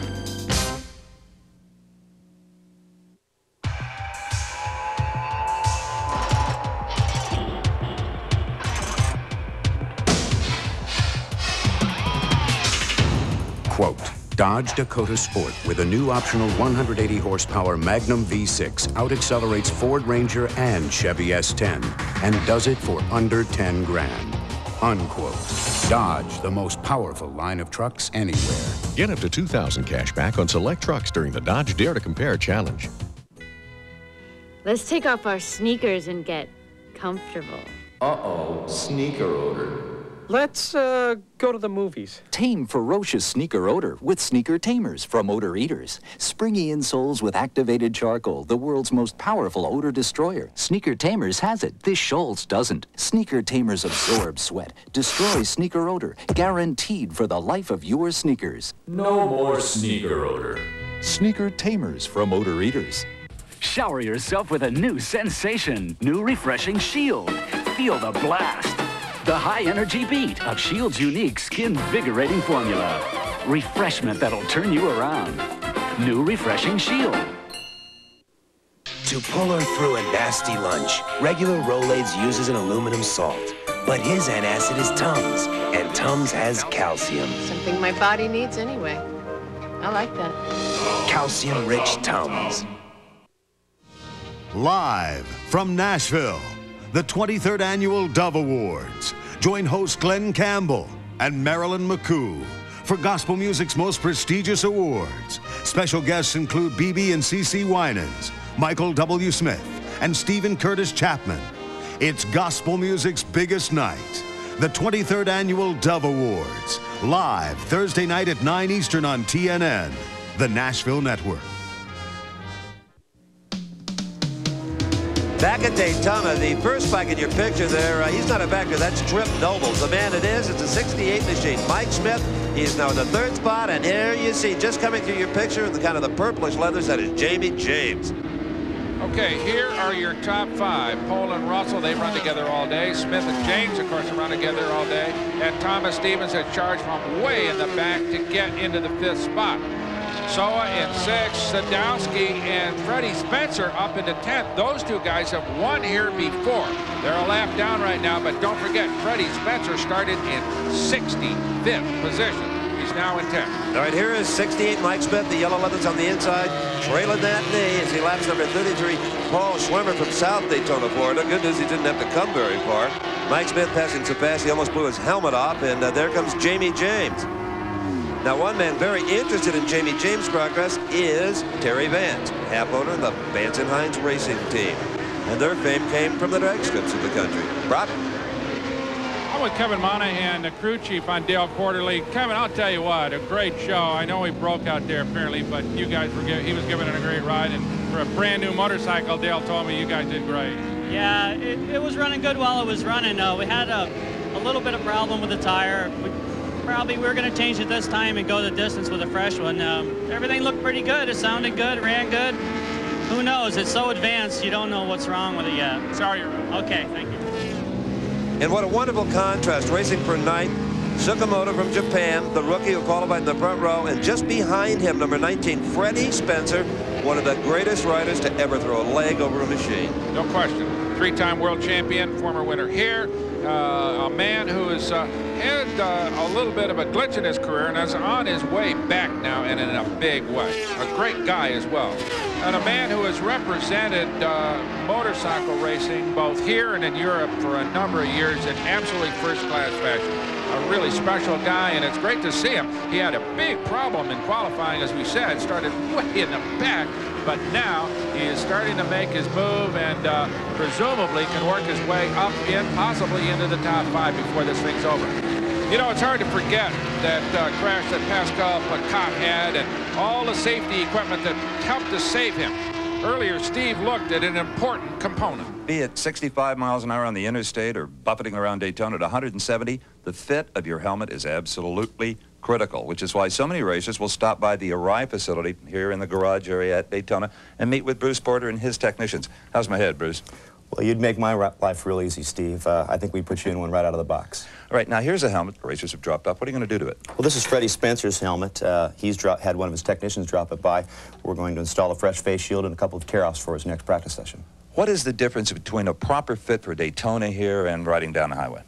Dodge Dakota Sport with a new optional 180 horsepower Magnum V6 out-accelerates Ford Ranger and Chevy S10 and does it for under 10 grand. Unquote. Dodge, the most powerful line of trucks anywhere. Get up to $2,000 cash back on select trucks during the Dodge Dare to Compare Challenge. Let's take off our sneakers and get comfortable. Uh-oh, sneaker odor. Let's go to the movies. Tame ferocious sneaker odor with Sneaker Tamers from Odor Eaters. Springy insoles with activated charcoal, the world's most powerful odor destroyer. Sneaker Tamers has it. This Scholl's doesn't. Sneaker Tamers absorb sweat, destroys sneaker odor, guaranteed for the life of your sneakers. No more sneaker odor. Sneaker Tamers from Odor Eaters. Shower yourself with a new sensation. New refreshing Shield. Feel the blast. The high-energy beat of Shield's unique skin-vigorating formula. Refreshment that'll turn you around. New refreshing Shield. To pull her through a nasty lunch, regular Rolaids uses an aluminum salt. But his antacid is Tums, and Tums has calcium. Something my body needs anyway. I like that. Calcium-rich Tums. Live from Nashville, the 23rd Annual Dove Awards. Join host Glenn Campbell and Marilyn McCoo for gospel music's most prestigious awards. Special guests include B.B. and C.C. Winans, Michael W. Smith, and Stephen Curtis Chapman. It's gospel music's biggest night, the 23rd Annual Dove Awards, live Thursday night at 9 Eastern on TNN, the Nashville Network. Back at Daytona, the first bike in your picture there, he's not a backer, that's Trip Nobles. The man it is, it's a 68 machine. Mike Smith, he's now in the third spot, and here you see, just coming through your picture, the kind of the purplish leathers, that is Jamie James. Okay, here are your top five. Polen, Russell, they run together all day. Smith and James, of course, run together all day. And Thomas Stevens has charged from way in the back to get into the fifth spot. Soa in sixth, Sadowski and Freddie Spencer up into 10th. Those two guys have won here before. They're a lap down right now, but don't forget, Freddie Spencer started in 65th position. He's now in 10th. All right, here is 68 Mike Smith, the yellow leathers on the inside, trailing that knee as he laps number 33, Paul Schwimmer from South Daytona, Florida. Good news, he didn't have to come very far. Mike Smith passing so fast, he almost blew his helmet off, and there comes Jamie James. Now, one man very interested in Jamie James' progress is Terry Vance, half owner of the Vance & Hines racing team. And their fame came from the drag strips of the country. Brock? I'm with Kevin Monahan, the crew chief on Dale Quarterly. Kevin, I'll tell you what, a great show. I know he broke out there apparently, but you guys were he was giving it a great ride. And for a brand new motorcycle, Dale told me you guys did great. Yeah, it was running good while it was running. We had a little bit of problem with the tire. We were going to change it this time and go the distance with a fresh one. Everything looked pretty good. It sounded good, ran good. Who knows? It's so advanced, you don't know what's wrong with it yet. Sorry. Okay, thank you. And what a wonderful contrast. Racing for ninth, Tsukamoto from Japan, the rookie who qualified in the front row, and just behind him, number 19, Freddie Spencer, one of the greatest riders to ever throw a leg over a machine. No question. Three-time world champion, former winner here. A man who has had a little bit of a glitch in his career and is on his way back now, and in a big way. A great guy as well. And a man who has represented motorcycle racing both here and in Europe for a number of years in absolutely first-class fashion. A really special guy, and it's great to see him. He had a big problem in qualifying, as we said, started way in the back, but now he is starting to make his move and presumably can work his way up in, possibly into the top 5 before this thing's over. You know, it's hard to forget that crash that Pascal Pacat had and all the safety equipment that helped to save him. Earlier, Steve looked at an important component. Be it 65 miles an hour on the interstate or buffeting around Daytona at 170, the fit of your helmet is absolutely critical, which is why so many racers will stop by the Arai facility here in the garage area at Daytona and meet with Bruce Porter and his technicians. How's my head, Bruce? Well, you'd make my life real easy, Steve. I think we put you in one right out of the box. All right, now here's a helmet the racers have dropped off. What are you going to do to it? Well, this is Freddie Spencer's helmet. He's had one of his technicians drop it by. We're going to install a fresh face shield and a couple of tear-offs for his next practice session. What is the difference between a proper fit for Daytona here and riding down the highway?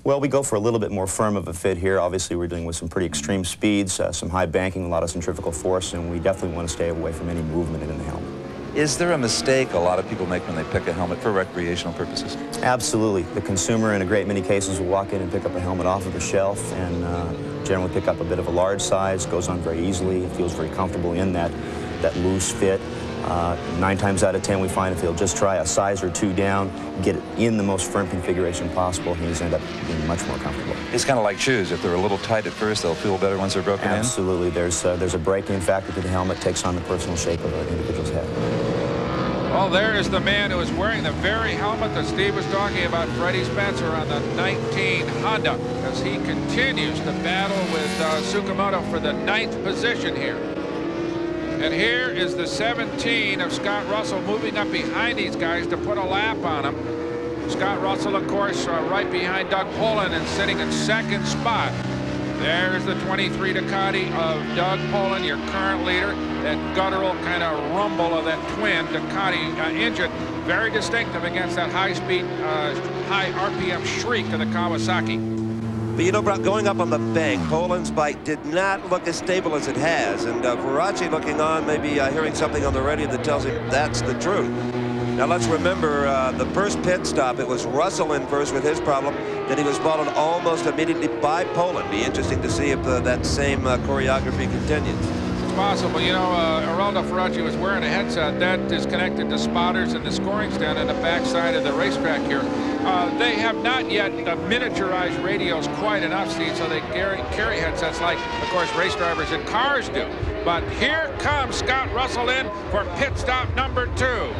Well, we go for a little bit more firm of a fit here. Obviously, we're dealing with some pretty extreme speeds, some high banking, a lot of centrifugal force, and we definitely want to stay away from any movement in the helmet. Is there a mistake a lot of people make when they pick a helmet for recreational purposes? Absolutely. The consumer, in a great many cases, will walk in and pick up a helmet off of the shelf and generally pick up a bit of a large size, goes on very easily, feels very comfortable in that loose fit. 9 times out of 10, we find if he'll just try a size or 2 down, get it in the most firm configuration possible, he's end up being much more comfortable. It's kind of like shoes. If they're a little tight at first, they'll feel better once they're broken in? Absolutely. There's a break-in factor to the helmet, takes on the personal shape of an individual's head. Well, there is the man who is wearing the very helmet that Steve was talking about, Freddie Spencer, on the 19 Honda, as he continues to battle with Tsukamoto for the 9th position here. And here is the 17 of Scott Russell moving up behind these guys to put a lap on them. Scott Russell, of course, right behind Doug Polen and sitting in 2nd spot. There's the 23 Ducati of Doug Polen, your current leader. That guttural kind of rumble of that twin Ducati engine, very distinctive against that high-speed, high RPM shriek of the Kawasaki. But you know, Brock, going up on the bank, Polen's bike did not look as stable as it has, and Veracci looking on, maybe hearing something on the radio that tells him that's the truth. Now let's remember the first pit stop, it was Russell in first with his problem. Then he was followed almost immediately by Polen. Be interesting to see if that same choreography continues. It's possible. You know, Araldo Veracci was wearing a headset that is connected to spotters in the scoring stand in the backside of the racetrack here. They have not yet miniaturized radios quite enough, Steve, so they carry headsets like, of course, race drivers in cars do. But here comes Scott Russell in for pit stop number 2.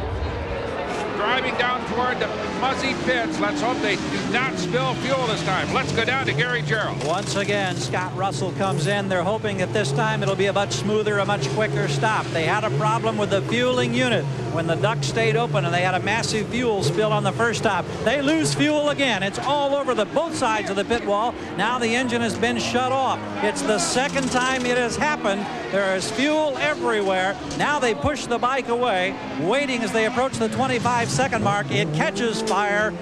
Driving down toward the muzzy pits. Let's hope they do not spill fuel this time. Let's go down to Gary Gerald. Once again, Scott Russell comes in. They're hoping that this time it'll be a much smoother, a much quicker stop. They had a problem with the fueling unit when the duct stayed open and they had a massive fuel spill on the first stop. They lose fuel again. It's all over both sides of the pit wall. Now the engine has been shut off. It's the 2nd time it has happened. There is fuel everywhere. Now they push the bike away, waiting as they approach the 25-second mark. It catches fire,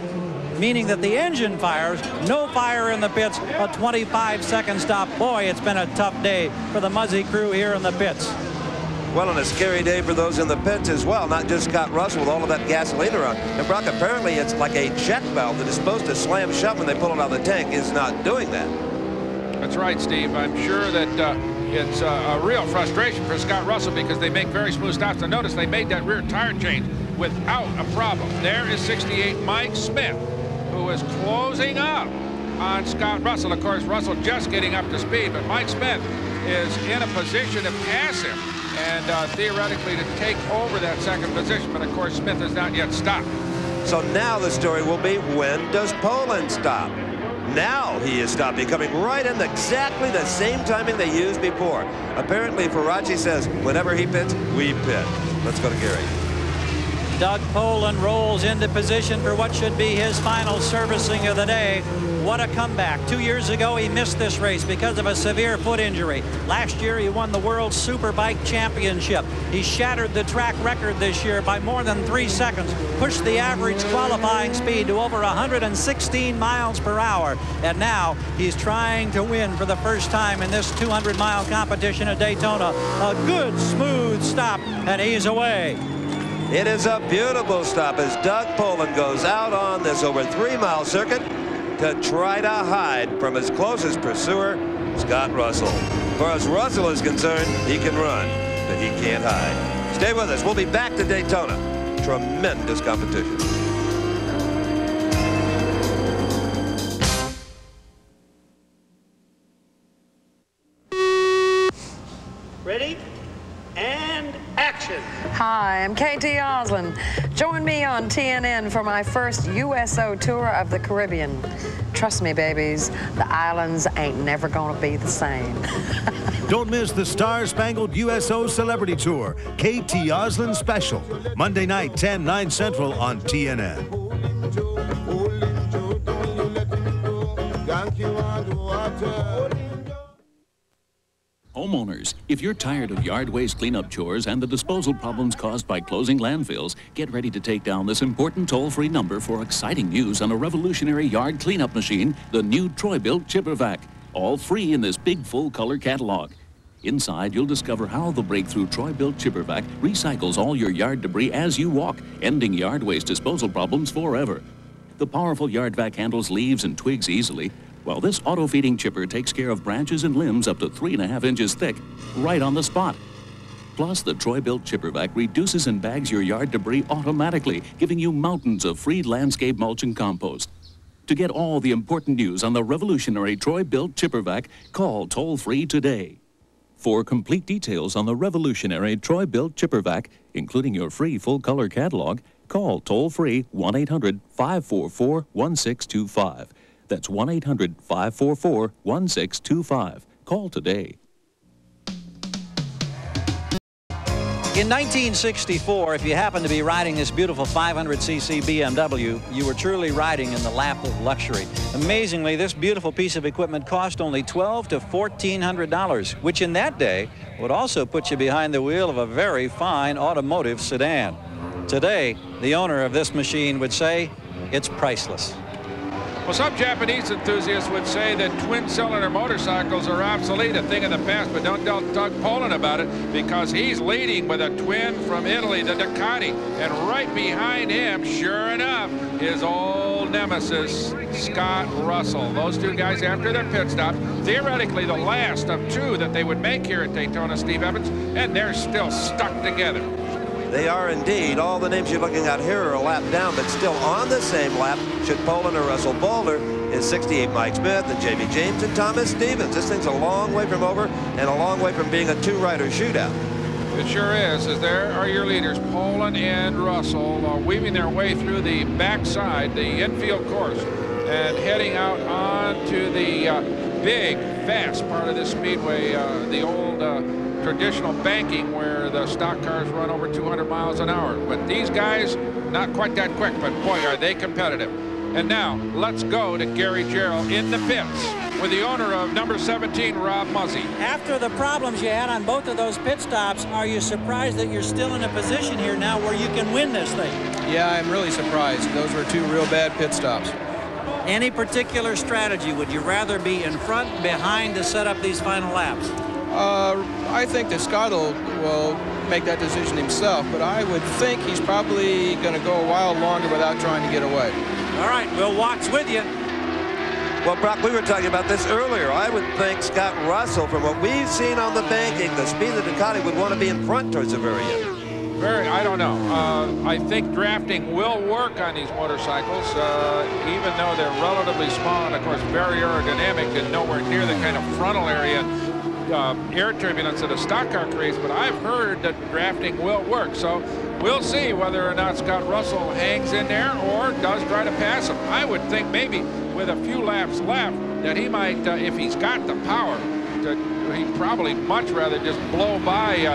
meaning that the engine fires. No fire in the pits. A 25-second stop. Boy, it's been a tough day for the Muzzy crew here in the pits. Well, and a scary day for those in the pits as well, not just Scott Russell with all of that gasoline around. And Brock, apparently it's like a check valve that is supposed to slam shut when they pull it out of the tank is not doing that. That's right, Steve. I'm sure that it's a real frustration for Scott Russell because they make very smooth stops. And notice they made that rear tire change without a problem. There is 68 Mike Smith, who is closing up on Scott Russell. Of course, Russell just getting up to speed, but Mike Smith is in a position to pass him and theoretically to take over that 2nd position. But, of course, Smith has not yet stopped. So now the story will be, when does Polen stop? Now he is stopping, coming right in exactly the same timing they used before. Apparently, Veracci says, whenever he pits, we pit. Let's go to Gary. Doug Polen rolls into position for what should be his final servicing of the day. What a comeback. 2 years ago, he missed this race because of a severe foot injury. Last year, he won the World Superbike Championship. He shattered the track record this year by more than 3 seconds, pushed the average qualifying speed to over 116 miles per hour. And now he's trying to win for the first time in this 200-mile competition at Daytona. A good, smooth stop, and he's away. It is a beautiful stop as Doug Polen goes out on this over 3-mile circuit to try to hide from his closest pursuer, Scott Russell. As far as Russell is concerned, he can run, but he can't hide. Stay with us. We'll be back to Daytona. Tremendous competition. Ready? And action. Hi, I'm Katie Oslin. Join me on TNN for my first USO tour of the Caribbean. Trust me, babies, the islands ain't never gonna be the same. Don't miss the Star-Spangled USO Celebrity Tour, KT Oslin Special, Monday night, 10/9 Central on TNN. Homeowners, if you're tired of yard waste cleanup chores and the disposal problems caused by closing landfills, get ready to take down this important toll-free number for exciting news on a revolutionary yard cleanup machine, the new Troy-built Chipper Vac. All free in this big full-color catalog. Inside, you'll discover how the breakthrough Troy-built Chipper Vac recycles all your yard debris as you walk, ending yard waste disposal problems forever. The powerful yard vac handles leaves and twigs easily, while this auto-feeding chipper takes care of branches and limbs up to 3.5 inches thick, right on the spot. Plus, the Troy-built Chipper Vac reduces and bags your yard debris automatically, giving you mountains of free landscape mulch and compost. To get all the important news on the revolutionary Troy-built Chipper Vac, call toll-free today. For complete details on the revolutionary Troy-built Chipper Vac, including your free full-color catalog, call toll-free 1-800-544-1625. That's 1-800-544-1625. Call today. In 1964, if you happened to be riding this beautiful 500cc BMW, you were truly riding in the lap of luxury. Amazingly, this beautiful piece of equipment cost only $1,200 to $1,400, which in that day would also put you behind the wheel of a very fine automotive sedan. Today, the owner of this machine would say it's priceless. Well, some Japanese enthusiasts would say that twin-cylinder motorcycles are obsolete, a thing of the past, but don't tell Doug Polen about it because he's leading with a twin from Italy, the Ducati. And right behind him, sure enough, his old nemesis, Scott Russell. Those two guys, after their pit stop, theoretically the last of two that they would make here at Daytona, Steve Evans, and they're still stuck together. They are indeed. All the names you're looking at here are a lap down, but still on the same lap should Polen or Russell Boulder is 68 Mike Smith and Jamie James and Thomas Stevens. This thing's a long way from over and a long way from being a two-rider shootout. It sure is, as there are your leaders, Polen and Russell, weaving their way through the backside, the infield course, and heading out onto the big, fast part of this speedway, the old traditional banking where the stock cars run over 200 miles an hour. But these guys, not quite that quick, but boy, are they competitive. And now, let's go to Gary Gerald in the pits with the owner of number 17, Rob Muzzy. After the problems you had on both of those pit stops, are you surprised that you're still in a position here now where you can win this thing? Yeah, I'm really surprised. Those were two real bad pit stops. Any particular strategy? Would you rather be in front, behind to set up these final laps? I think that Scott will make that decision himself, but I would think he's probably going to go a while longer without trying to get away. All right, we'll watch with you. Well, Brock, we were talking about this earlier. I would think Scott Russell, from what we've seen on the banking, the speed of the Ducati would want to be in front towards the very end. I don't know. I think drafting will work on these motorcycles, even though they're relatively small and, of course, very aerodynamic and nowhere near the kind of frontal area air turbulence that a stock car creates, but I've heard that drafting will work. So we'll see whether or not Scott Russell hangs in there or does try to pass him. I would think maybe with a few laps left that he might, if he's got the power, he'd probably much rather just blow by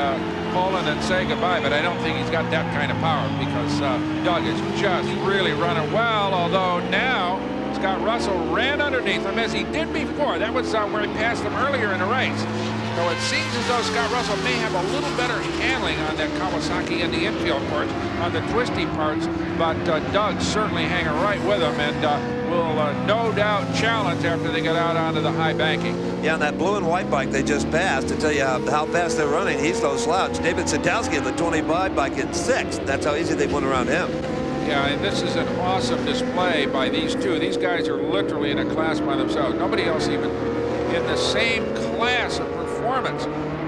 Polen and say goodbye, but I don't think he's got that kind of power because Doug is just really running well, although now Scott Russell ran underneath him as he did before. That was where he passed him earlier in the race. So it seems as though Scott Russell may have a little better handling on that Kawasaki in the infield course on the twisty parts, but Doug's certainly hanging right with him and will no doubt challenge after they get out onto the high banking. Yeah, and that blue and white bike they just passed, to tell you how fast they're running, he's no slouch. David Sadowski in the 25 bike in 6th. That's how easy they went around him. Yeah, and this is an awesome display by these two. These guys are literally in a class by themselves. Nobody else even in the same class of performance.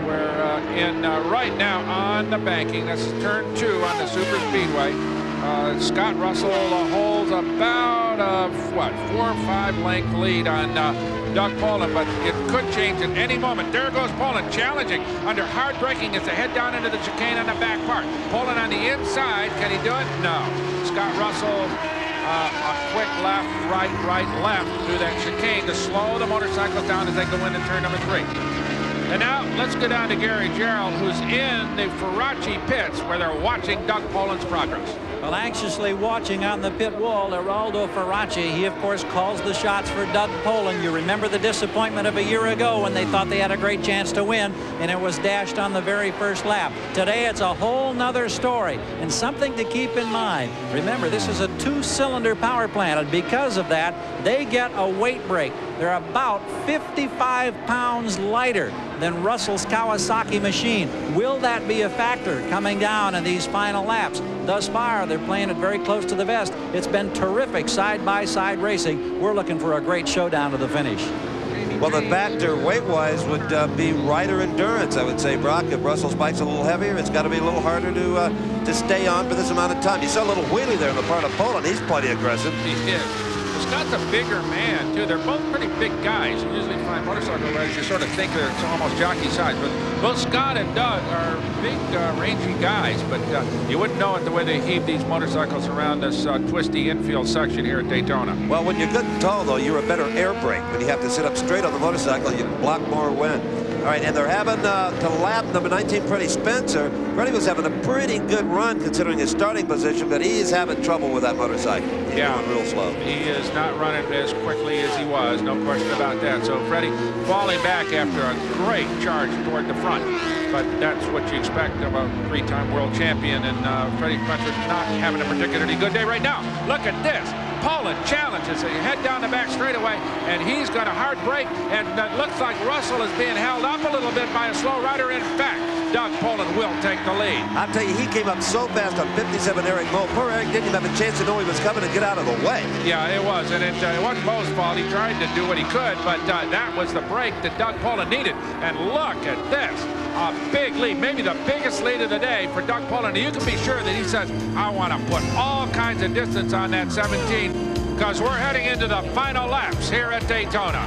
Where right now on the banking, that's turn 2 on the super speedway. Scott Russell holds about a 4 or 5 length lead on Doug Polen, but it could change at any moment. There goes Polen challenging under hard braking as they head down into the chicane on the back part. Polen on the inside, can he do it? No. Scott Russell, a quick left, right, left through that chicane to slow the motorcycles down as they go into turn number 3. And now let's go down to Gary Gerald, who's in the Faraci pits where they're watching Doug Polen's progress. Well, anxiously watching on the pit wall, Geraldo Faraci. He, of course, calls the shots for Doug Polen. You remember the disappointment of a year ago when they thought they had a great chance to win, and it was dashed on the very first lap. Today, it's a whole nother story, and something to keep in mind. Remember, this is a 2-cylinder power plant, and because of that, they get a weight break. They're about 55 pounds lighter than Russell's Kawasaki machine. Will that be a factor coming down in these final laps? Thus far, they're playing it very close to the vest. It's been terrific side-by-side racing. We're looking for a great showdown to the finish. Well, the factor weight-wise would be rider endurance, I would say, Brock. If Russell's bike's a little heavier, it's got to be a little harder to stay on for this amount of time. You saw a little wheelie there in the part of Polen. He's plenty aggressive. He is. Scott's a bigger man, too. They're both pretty big guys. You usually find motorcycle riders, you sort of think they're almost jockey size. But both Scott and Doug are big, rangy guys. But you wouldn't know it the way they heave these motorcycles around this twisty infield section here at Daytona. Well, when you're good and tall, though, you're a better air brake. When you have to sit up straight on the motorcycle, you can block more wind. All right, and they're having to lap number 19, Freddie Spencer. Freddie was having a pretty good run considering his starting position, but he's having trouble with that motorcycle. He's going real slow. He is not running as quickly as he was, no question about that. So Freddie falling back after a great charge toward the front. But that's what you expect of a 3-time world champion, and Freddie Spencer's not having a particularly good day right now. Look at this. Polen challenges. You head down the back straightaway, and he's got a hard break, and it looks like Russell is being held up a little bit by a slow rider. In fact, Doug Polen will take the lead. I'll tell you, he came up so fast on 57 Eric Moe. Poor Eric didn't even have a chance to know he was coming and get out of the way. Yeah, it was, and it wasn't Moe's fault. He tried to do what he could, but that was the break that Doug Polen needed. And look at this. A big lead, maybe the biggest lead of the day for Doug Polen. You can be sure that he says, I want to put all kinds of distance on that 17 because we're heading into the final laps here at Daytona.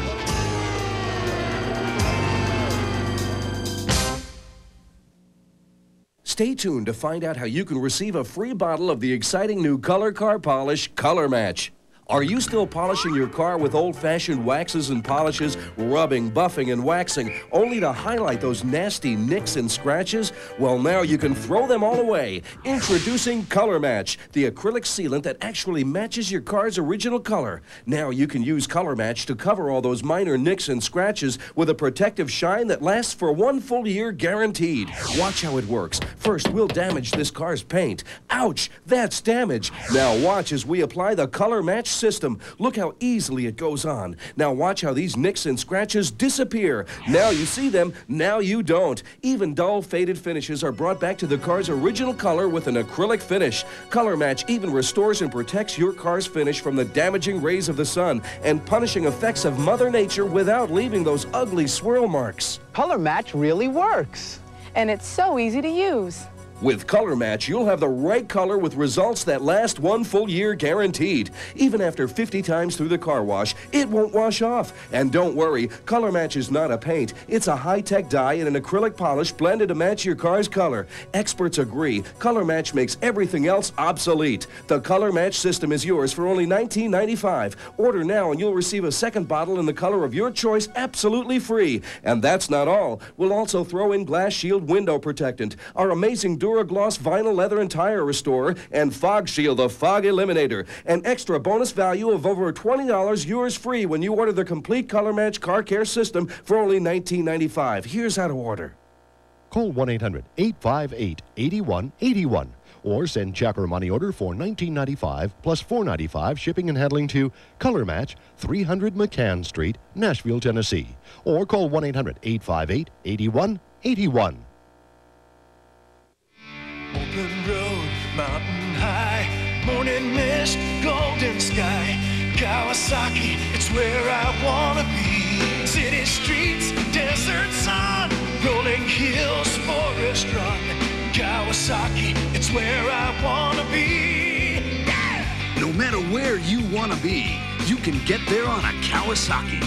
Stay tuned to find out how you can receive a free bottle of the exciting new color car polish, Color Match. Are you still polishing your car with old-fashioned waxes and polishes, rubbing, buffing, and waxing, only to highlight those nasty nicks and scratches? Well, now you can throw them all away. Introducing Color Match, the acrylic sealant that actually matches your car's original color. Now you can use Color Match to cover all those minor nicks and scratches with a protective shine that lasts for 1 full year guaranteed. Watch how it works. First, we'll damage this car's paint. Ouch, that's damage. Now watch as we apply the Color Match system. Look how easily it goes on. Now watch how these nicks and scratches disappear. Now you see them, now you don't. Even dull, faded finishes are brought back to the car's original color with an acrylic finish. Color Match even restores and protects your car's finish from the damaging rays of the sun and punishing effects of Mother Nature without leaving those ugly swirl marks. Color Match really works. And it's so easy to use. With Color Match, you'll have the right color with results that last 1 full year guaranteed. Even after 50 times through the car wash, it won't wash off. And don't worry, Color Match is not a paint. It's a high-tech dye and an acrylic polish blended to match your car's color. Experts agree, Color Match makes everything else obsolete. The Color Match system is yours for only $19.95. Order now and you'll receive a second bottle in the color of your choice absolutely free. And that's not all. We'll also throw in Glass Shield Window Protectant, our amazing Duragloss Vinyl Leather and Tire Restorer, and Fog Shield, the Fog Eliminator. An extra bonus value of over $20 yours free when you order the complete Color Match car care system for only $19.95. Here's how to order. Call 1-800-858-8181 or send check or money order for $19.95 plus $4.95 shipping and handling to Color Match, 300 McCann Street, Nashville, Tennessee. Or call 1-800-858-8181. Open road, mountain high, morning mist, golden sky. Kawasaki, it's where I wanna be. City streets, desert sun, rolling hills, forest run. Kawasaki, it's where I wanna be. Yeah! No matter where you wanna be, you can get there on a Kawasaki.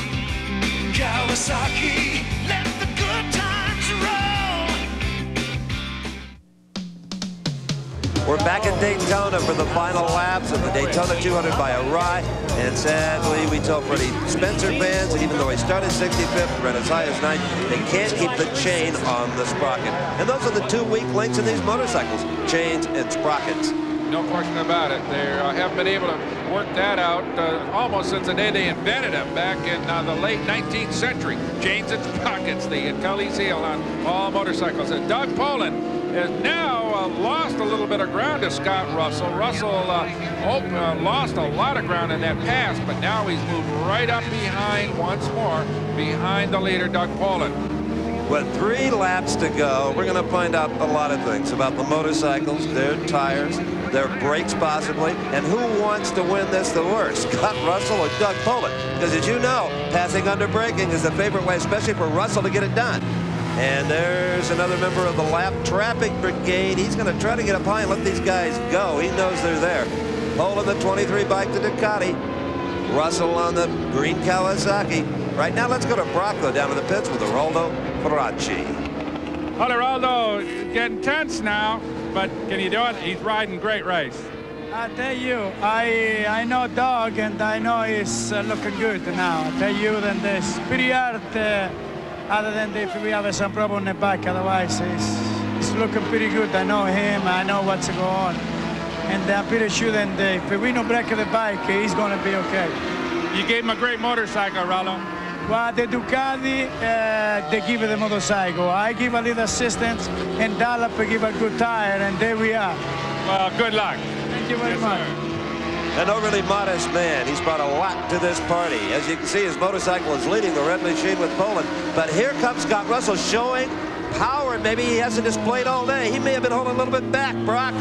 Kawasaki, let the good times roll. We're back at Daytona for the final laps of the Daytona 200 by a rye. And sadly, we tell Freddie Spencer fans that even though he started 65th, ran as high as 9th, they can't keep the chain on the sprocket. And those are the two weak links in these motorcycles, chains and sprockets. No question about it. They haven't been able to work that out almost since the day they invented them back in the late 19th century. Chains and sprockets, the Achilles heel on all motorcycles. And Doug Polen has now lost a little bit of ground to Scott Russell. Russell lost a lot of ground in that pass, but now he's moved right up behind once more, behind the leader, Doug Polen. With 3 laps to go, we're going to find out a lot of things about the motorcycles, their tires, their brakes possibly, and who wants to win this the worst, Scott Russell or Doug Polen? Because as you know, passing under braking is the favorite way, especially for Russell, to get it done. And there's another member of the lap traffic brigade. He's going to try to get up high and let these guys go. He knows they're there. Polen, the 23 bike, the Ducati. Russell on the green Kawasaki. Right now, let's go to Brocco down to the pits with Geraldo Ferracci. Well, Geraldo getting tense now, but can you do it? He's riding great race. I tell you, I know Doug, and I know he's looking good now. I tell you, then it's pretty hard, other than if we have some problem on the back. Otherwise, he's looking pretty good. I know him. I know what's going on. And I'm pretty sure that if we don't break the bike, he's going to be okay. You gave him a great motorcycle, Geraldo. Well, the Ducati, they give the motorcycle. I give a little assistance, and Dallop give a good tire, and there we are. Well, good luck. Thank you very much. An overly modest man. He's brought a lot to this party. As you can see, his motorcycle is leading the red machine with Polen. But here comes Scott Russell showing power. Maybe he hasn't displayed all day. He may have been holding a little bit back, Brock.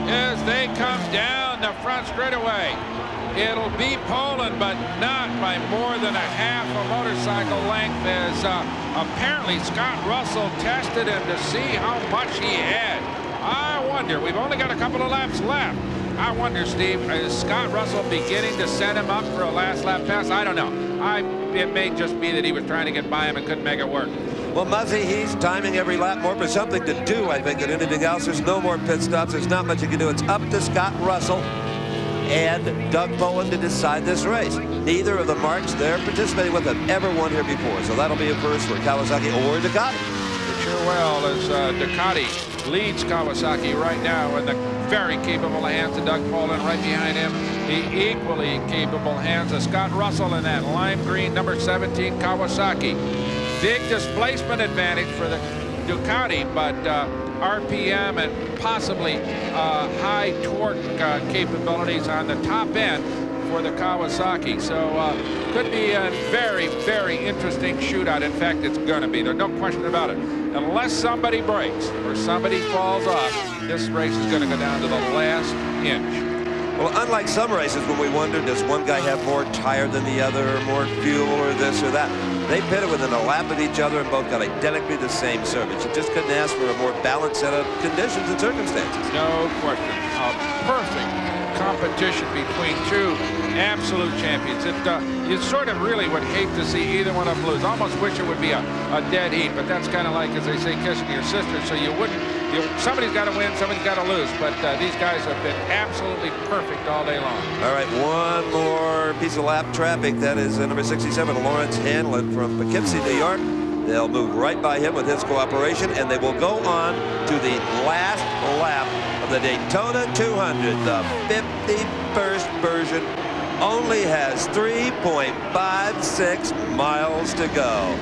As they come down the front straightaway, it'll be Polen, but not by more than a half a motorcycle length, as apparently Scott Russell tested him to see how much he had. I wonder, we've only got a couple of laps left. I wonder, Steve, is Scott Russell beginning to set him up for a last lap pass? I don't know. It may just be that he was trying to get by him and couldn't make it work. Well, Muzzy, he's timing every lap more for something to do, I think, than anything else. There's no more pit stops. There's not much you can do. It's up to Scott Russell and Doug Polen to decide this race. Neither of the marks they're participating with have ever won here before, so that'll be a first for Kawasaki or Ducati. It sure will, as Ducati leads Kawasaki right now in the very capable hands of Doug Polen. Right behind him, the equally capable hands of Scott Russell in that lime green number 17 Kawasaki. Big displacement advantage for the Ducati, but RPM and possibly high torque capabilities on the top end for the Kawasaki. So could be a very, very interesting shootout. In fact, it's going to be. There's no question about it. Unless somebody breaks or somebody falls off, this race is going to go down to the last inch. Well, unlike some races when we wondered, does one guy have more tire than the other, or more fuel, or this or that? They pitted within a lap of each other and both got identically the same service. You just couldn't ask for a more balanced set of conditions and circumstances. No question. A perfect competition between two absolute champions. You sort of really would hate to see either one of them lose. Almost wish it would be a dead heat, but that's kind of like, as they say, kissing your sister. So you wouldn't. Somebody's got to win, somebody's got to lose. But these guys have been absolutely perfect all day long. All right, one more piece of lap traffic. That is number 67, Lawrence Hanlon from Poughkeepsie, New York. They'll move right by him with his cooperation, and they will go on to the last lap of the Daytona 200. The 51st version only has 3.56 miles to go.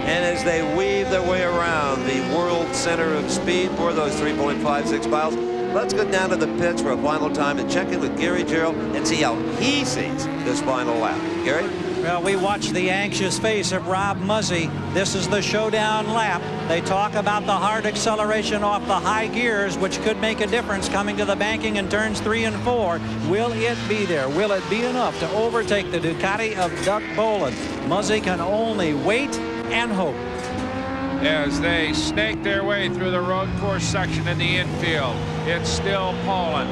And as they weave their way around the world center of speed for those 3.56 miles, let's go down to the pits for a final time and check in with Gary Gerald and see how he sees this final lap. Gary? Well, we watch the anxious face of Rob Muzzy. This is the showdown lap. They talk about the hard acceleration off the high gears, which could make a difference coming to the banking in turns 3 and 4. Will it be there? Will it be enough to overtake the Ducati of Doug Polen? Muzzy can only wait and hope. As they snake their way through the road course section in the infield, it's still Polen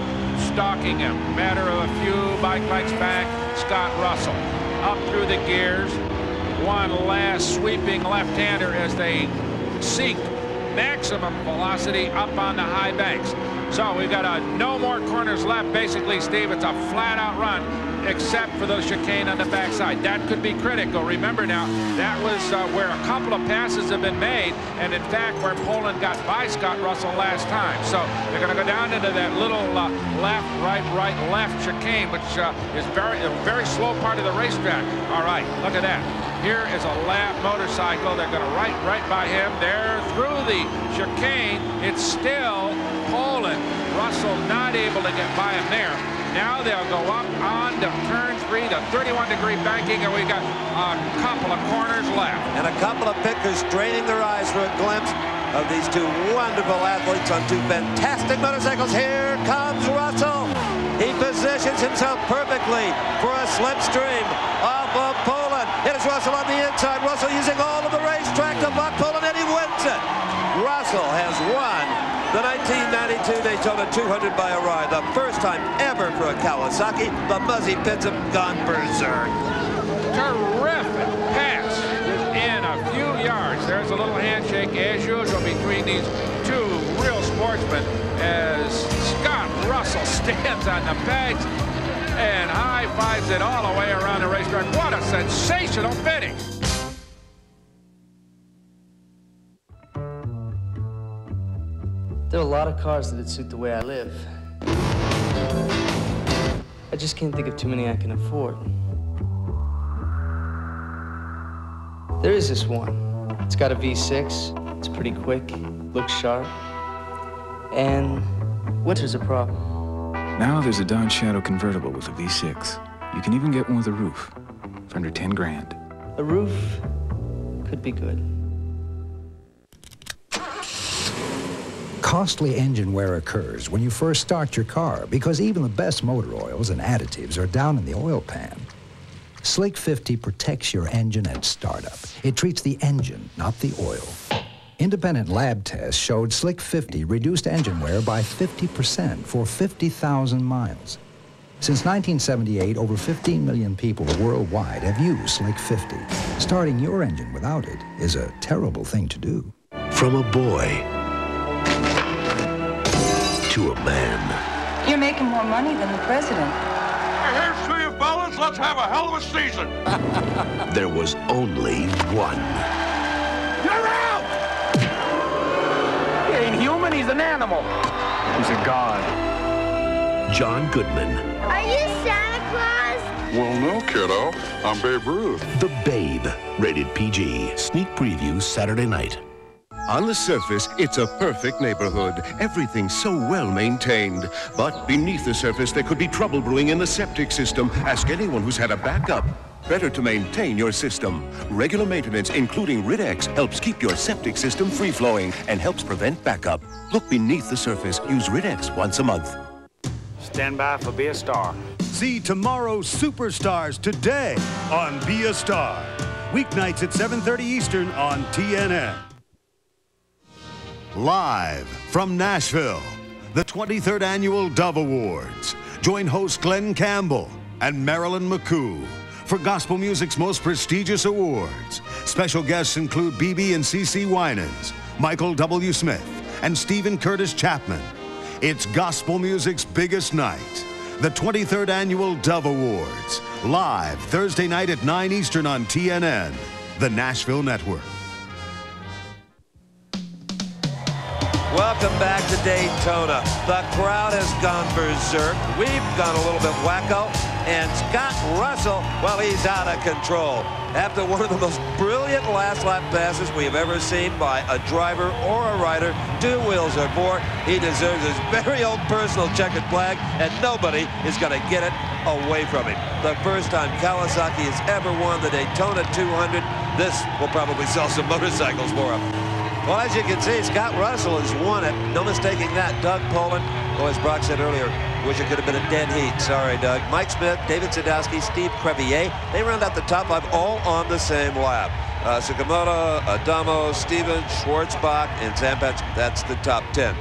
stalking him. Matter of a few bike lengths back, Scott Russell. Up through the gears, one last sweeping left-hander as they seek maximum velocity up on the high banks. So we've got no more corners left. Basically, Steve, it's a flat-out run. except for the chicane on the backside. That could be critical. Remember now, that was where a couple of passes have been made, and in fact where Polen got by Scott Russell last time. So they're going to go down into that little left, right, left chicane, which is a very slow part of the racetrack. All right, look at that. Here is a lap motorcycle. They're going to right by him. There through the chicane. It's still Polen. Russell not able to get by him there. Now they'll go up on to turn 3, the 31-degree banking, and we've got a couple of corners left. And a couple of pickers straining their eyes for a glimpse of these two wonderful athletes on two fantastic motorcycles. Here comes Russell. He positions himself perfectly for a slipstream off of Polen. It is Russell on the inside. Russell using all of the racetrack to block Polen, and he wins it. Russell has won the 1992 Daytona 200 by a ride. The first time ever for a Kawasaki. The Muzzy Pits have gone berserk. Terrific pass in a few yards. There's a little handshake, as usual, between these two real sportsmen as Scott Russell stands on the pegs and high-fives it all the way around the racetrack. What a sensational finish. There are a lot of cars that'd suit the way I live. I just can't think of too many I can afford. There is this one. It's got a V6. It's pretty quick, looks sharp, and winter's a problem. Now there's a Dodge Shadow convertible with a V6. You can even get one with a roof for under 10 grand. A roof could be good. Costly engine wear occurs when you first start your car because even the best motor oils and additives are down in the oil pan. Slick 50 protects your engine at startup. It treats the engine, not the oil. Independent lab tests showed Slick 50 reduced engine wear by 50% for 50,000 miles. Since 1978, over 15 million people worldwide have used Slick 50. Starting your engine without it is a terrible thing to do. From a boy to a man. You're making more money than the president. Here's to you, fellas. Let's have a hell of a season. There was only one. You're out! He ain't human, he's an animal. He's a god. John Goodman. Are you Santa Claus? Well, no, kiddo. I'm Babe Ruth. The Babe. Rated PG. Sneak preview Saturday night. On the surface, it's a perfect neighborhood. Everything's so well maintained. But beneath the surface, there could be trouble brewing in the septic system. Ask anyone who's had a backup. Better to maintain your system. Regular maintenance, including Rid-X, helps keep your septic system free-flowing and helps prevent backup. Look beneath the surface. Use Rid-X once a month. Stand by for Be a Star. See tomorrow's superstars today on Be a Star. Weeknights at 7:30 Eastern on TNN. Live from Nashville, the 23rd Annual Dove Awards. Join host Glenn Campbell and Marilyn McCoo for gospel music's most prestigious awards. Special guests include B.B. and CeCe Winans, Michael W. Smith, and Stephen Curtis Chapman. It's gospel music's biggest night, the 23rd Annual Dove Awards. Live Thursday night at 9 Eastern on TNN, the Nashville Network. Welcome back to Daytona. The crowd has gone berserk. We've gone a little bit wacko. And Scott Russell, well, he's out of control. After one of the most brilliant last lap passes we have ever seen by a driver or a rider, 2 wheels or more, he deserves his very own personal checkered flag, and nobody is going to get it away from him. The first time Kawasaki has ever won the Daytona 200. This will probably sell some motorcycles for him. Well, as you can see, Scott Russell has won it. No mistaking that. Doug Polen, well, as Brock said earlier, wish it could have been a dead heat. Sorry, Doug. Mike Smith, David Sadowski, Steve Crevier. They round out the top 5 all on the same lap. Sakamoto, Adamo, Stevens, Schwartzbach, and Zampetz. That's the top 10.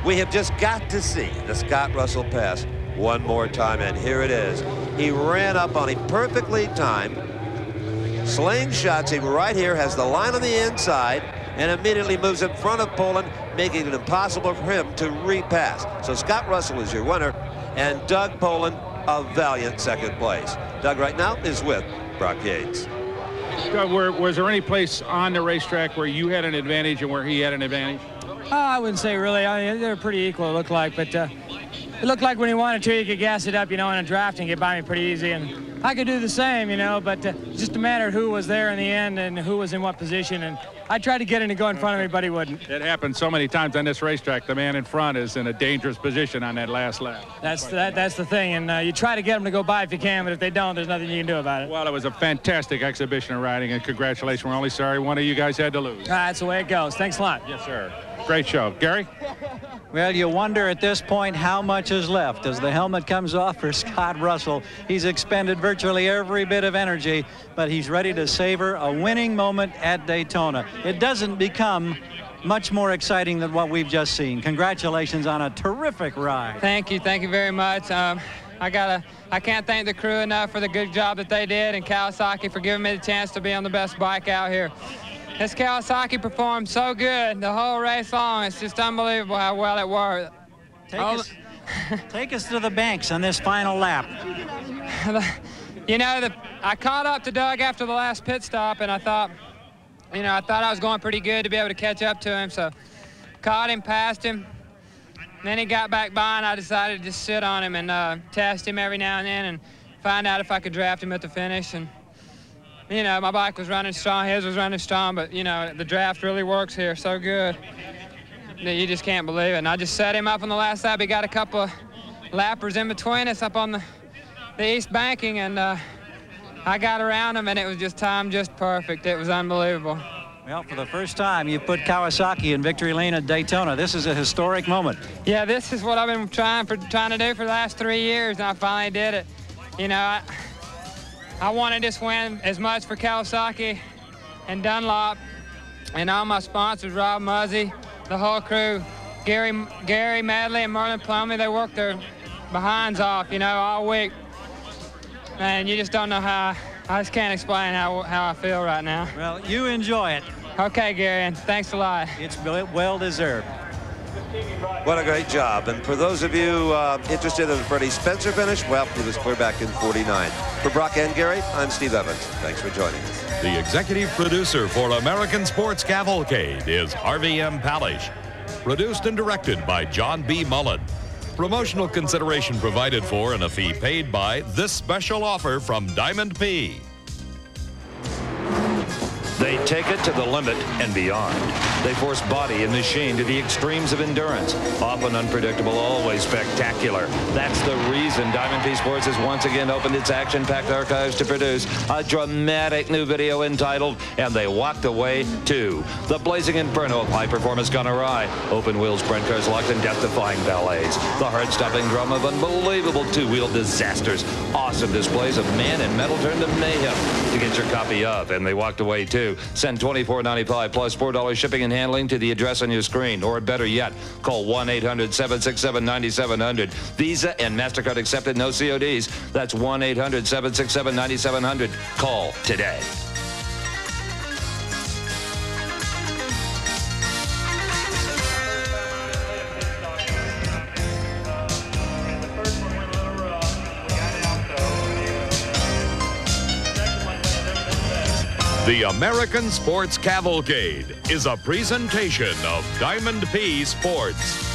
We have just got to see the Scott Russell pass one more time, and here it is. He ran up on him perfectly timed. Slingshots him right here, has the line on the inside, and immediately moves in front of Polen, making it impossible for him to repass. So Scott Russell is your winner, and Doug Polen a valiant second place. Doug right now is with Brock Yates. Doug, was there any place on the racetrack where you had an advantage and where he had an advantage? Oh, I wouldn't say really. I mean, they're pretty equal, it looked like. But it looked like when he wanted to, he could gas it up, you know, in a draft and get by me pretty easy. And I could do the same, you know, but just a matter of who was there in the end and who was in what position. And I tried to get him to go in front of me, but he wouldn't. It happens so many times on this racetrack. The man in front is in a dangerous position on that last lap. That's the thing. And you try to get them to go by if you can, but if they don't, there's nothing you can do about it. Well, it was a fantastic exhibition of riding, and congratulations. We're only sorry one of you guys had to lose. That's the way it goes. Thanks a lot. Yes, sir. Great show. Gary? Well, you wonder at this point how much is left as the helmet comes off for Scott Russell. He's expended virtually every bit of energy, but he's ready to savor a winning moment at Daytona. It doesn't become much more exciting than what we've just seen. Congratulations on a terrific ride. Thank you very much. I can't thank the crew enough for the good job that they did, and Kawasaki for giving me the chance to be on the best bike out here. This Kawasaki performed so good the whole race long. It's just unbelievable how well it worked. Take us to the banks on this final lap. You know, I caught up to Doug after the last pit stop, and I thought I was going pretty good to be able to catch up to him. So caught him, passed him. And then he got back by, and I decided to just sit on him and test him every now and then and find out if I could draft him at the finish. And you know, my bike was running strong, his was running strong, but, you know, the draft really works here so good that you just can't believe it. And I just set him up on the last lap. He got a couple of lappers in between us up on the east banking, and I got around him, and it was just timed just perfect. It was unbelievable. Well, for the first time, you put Kawasaki in victory lane at Daytona. This is a historic moment. Yeah, this is what I've been trying to do for the last 3 years, and I finally did it. You know, I wanted this win as much for Kawasaki and Dunlop and all my sponsors, Rob Muzzy, the whole crew, Gary Madley and Merlin Plumley. They worked their behinds off, you know, all week. And you just don't know how, I just can't explain how I feel right now. Well, you enjoy it. Okay, Gary, and thanks a lot. It's well deserved. What a great job. And for those of you interested in the Freddie Spencer finish, well, he was clear back in 49. For Brock and Gary, I'm Steve Evans. Thanks for joining us. The executive producer for American Sports Cavalcade is Harvey M. Palish. Produced and directed by John B. Mullen. Promotional consideration provided for and a fee paid by this special offer from Diamond P. They take it to the limit and beyond. They force body and machine to the extremes of endurance. Often unpredictable, always spectacular. That's the reason Diamond P Sports has once again opened its action-packed archives to produce a dramatic new video entitled And They Walked Away Too. The blazing inferno of high performance gone awry. Open wheel sprint cars locked in death-defying ballets. The heart-stopping drama of unbelievable two-wheel disasters. Awesome displays of man and metal turned to mayhem. To get your copy of And They Walked Away Too, send $24.95 plus $4 shipping and handling to the address on your screen, or better yet, call 1-800-767-9700. Visa and MasterCard accepted, no CODs. That's 1-800-767-9700. Call today. The American Sports Cavalcade is a presentation of Diamond P Sports.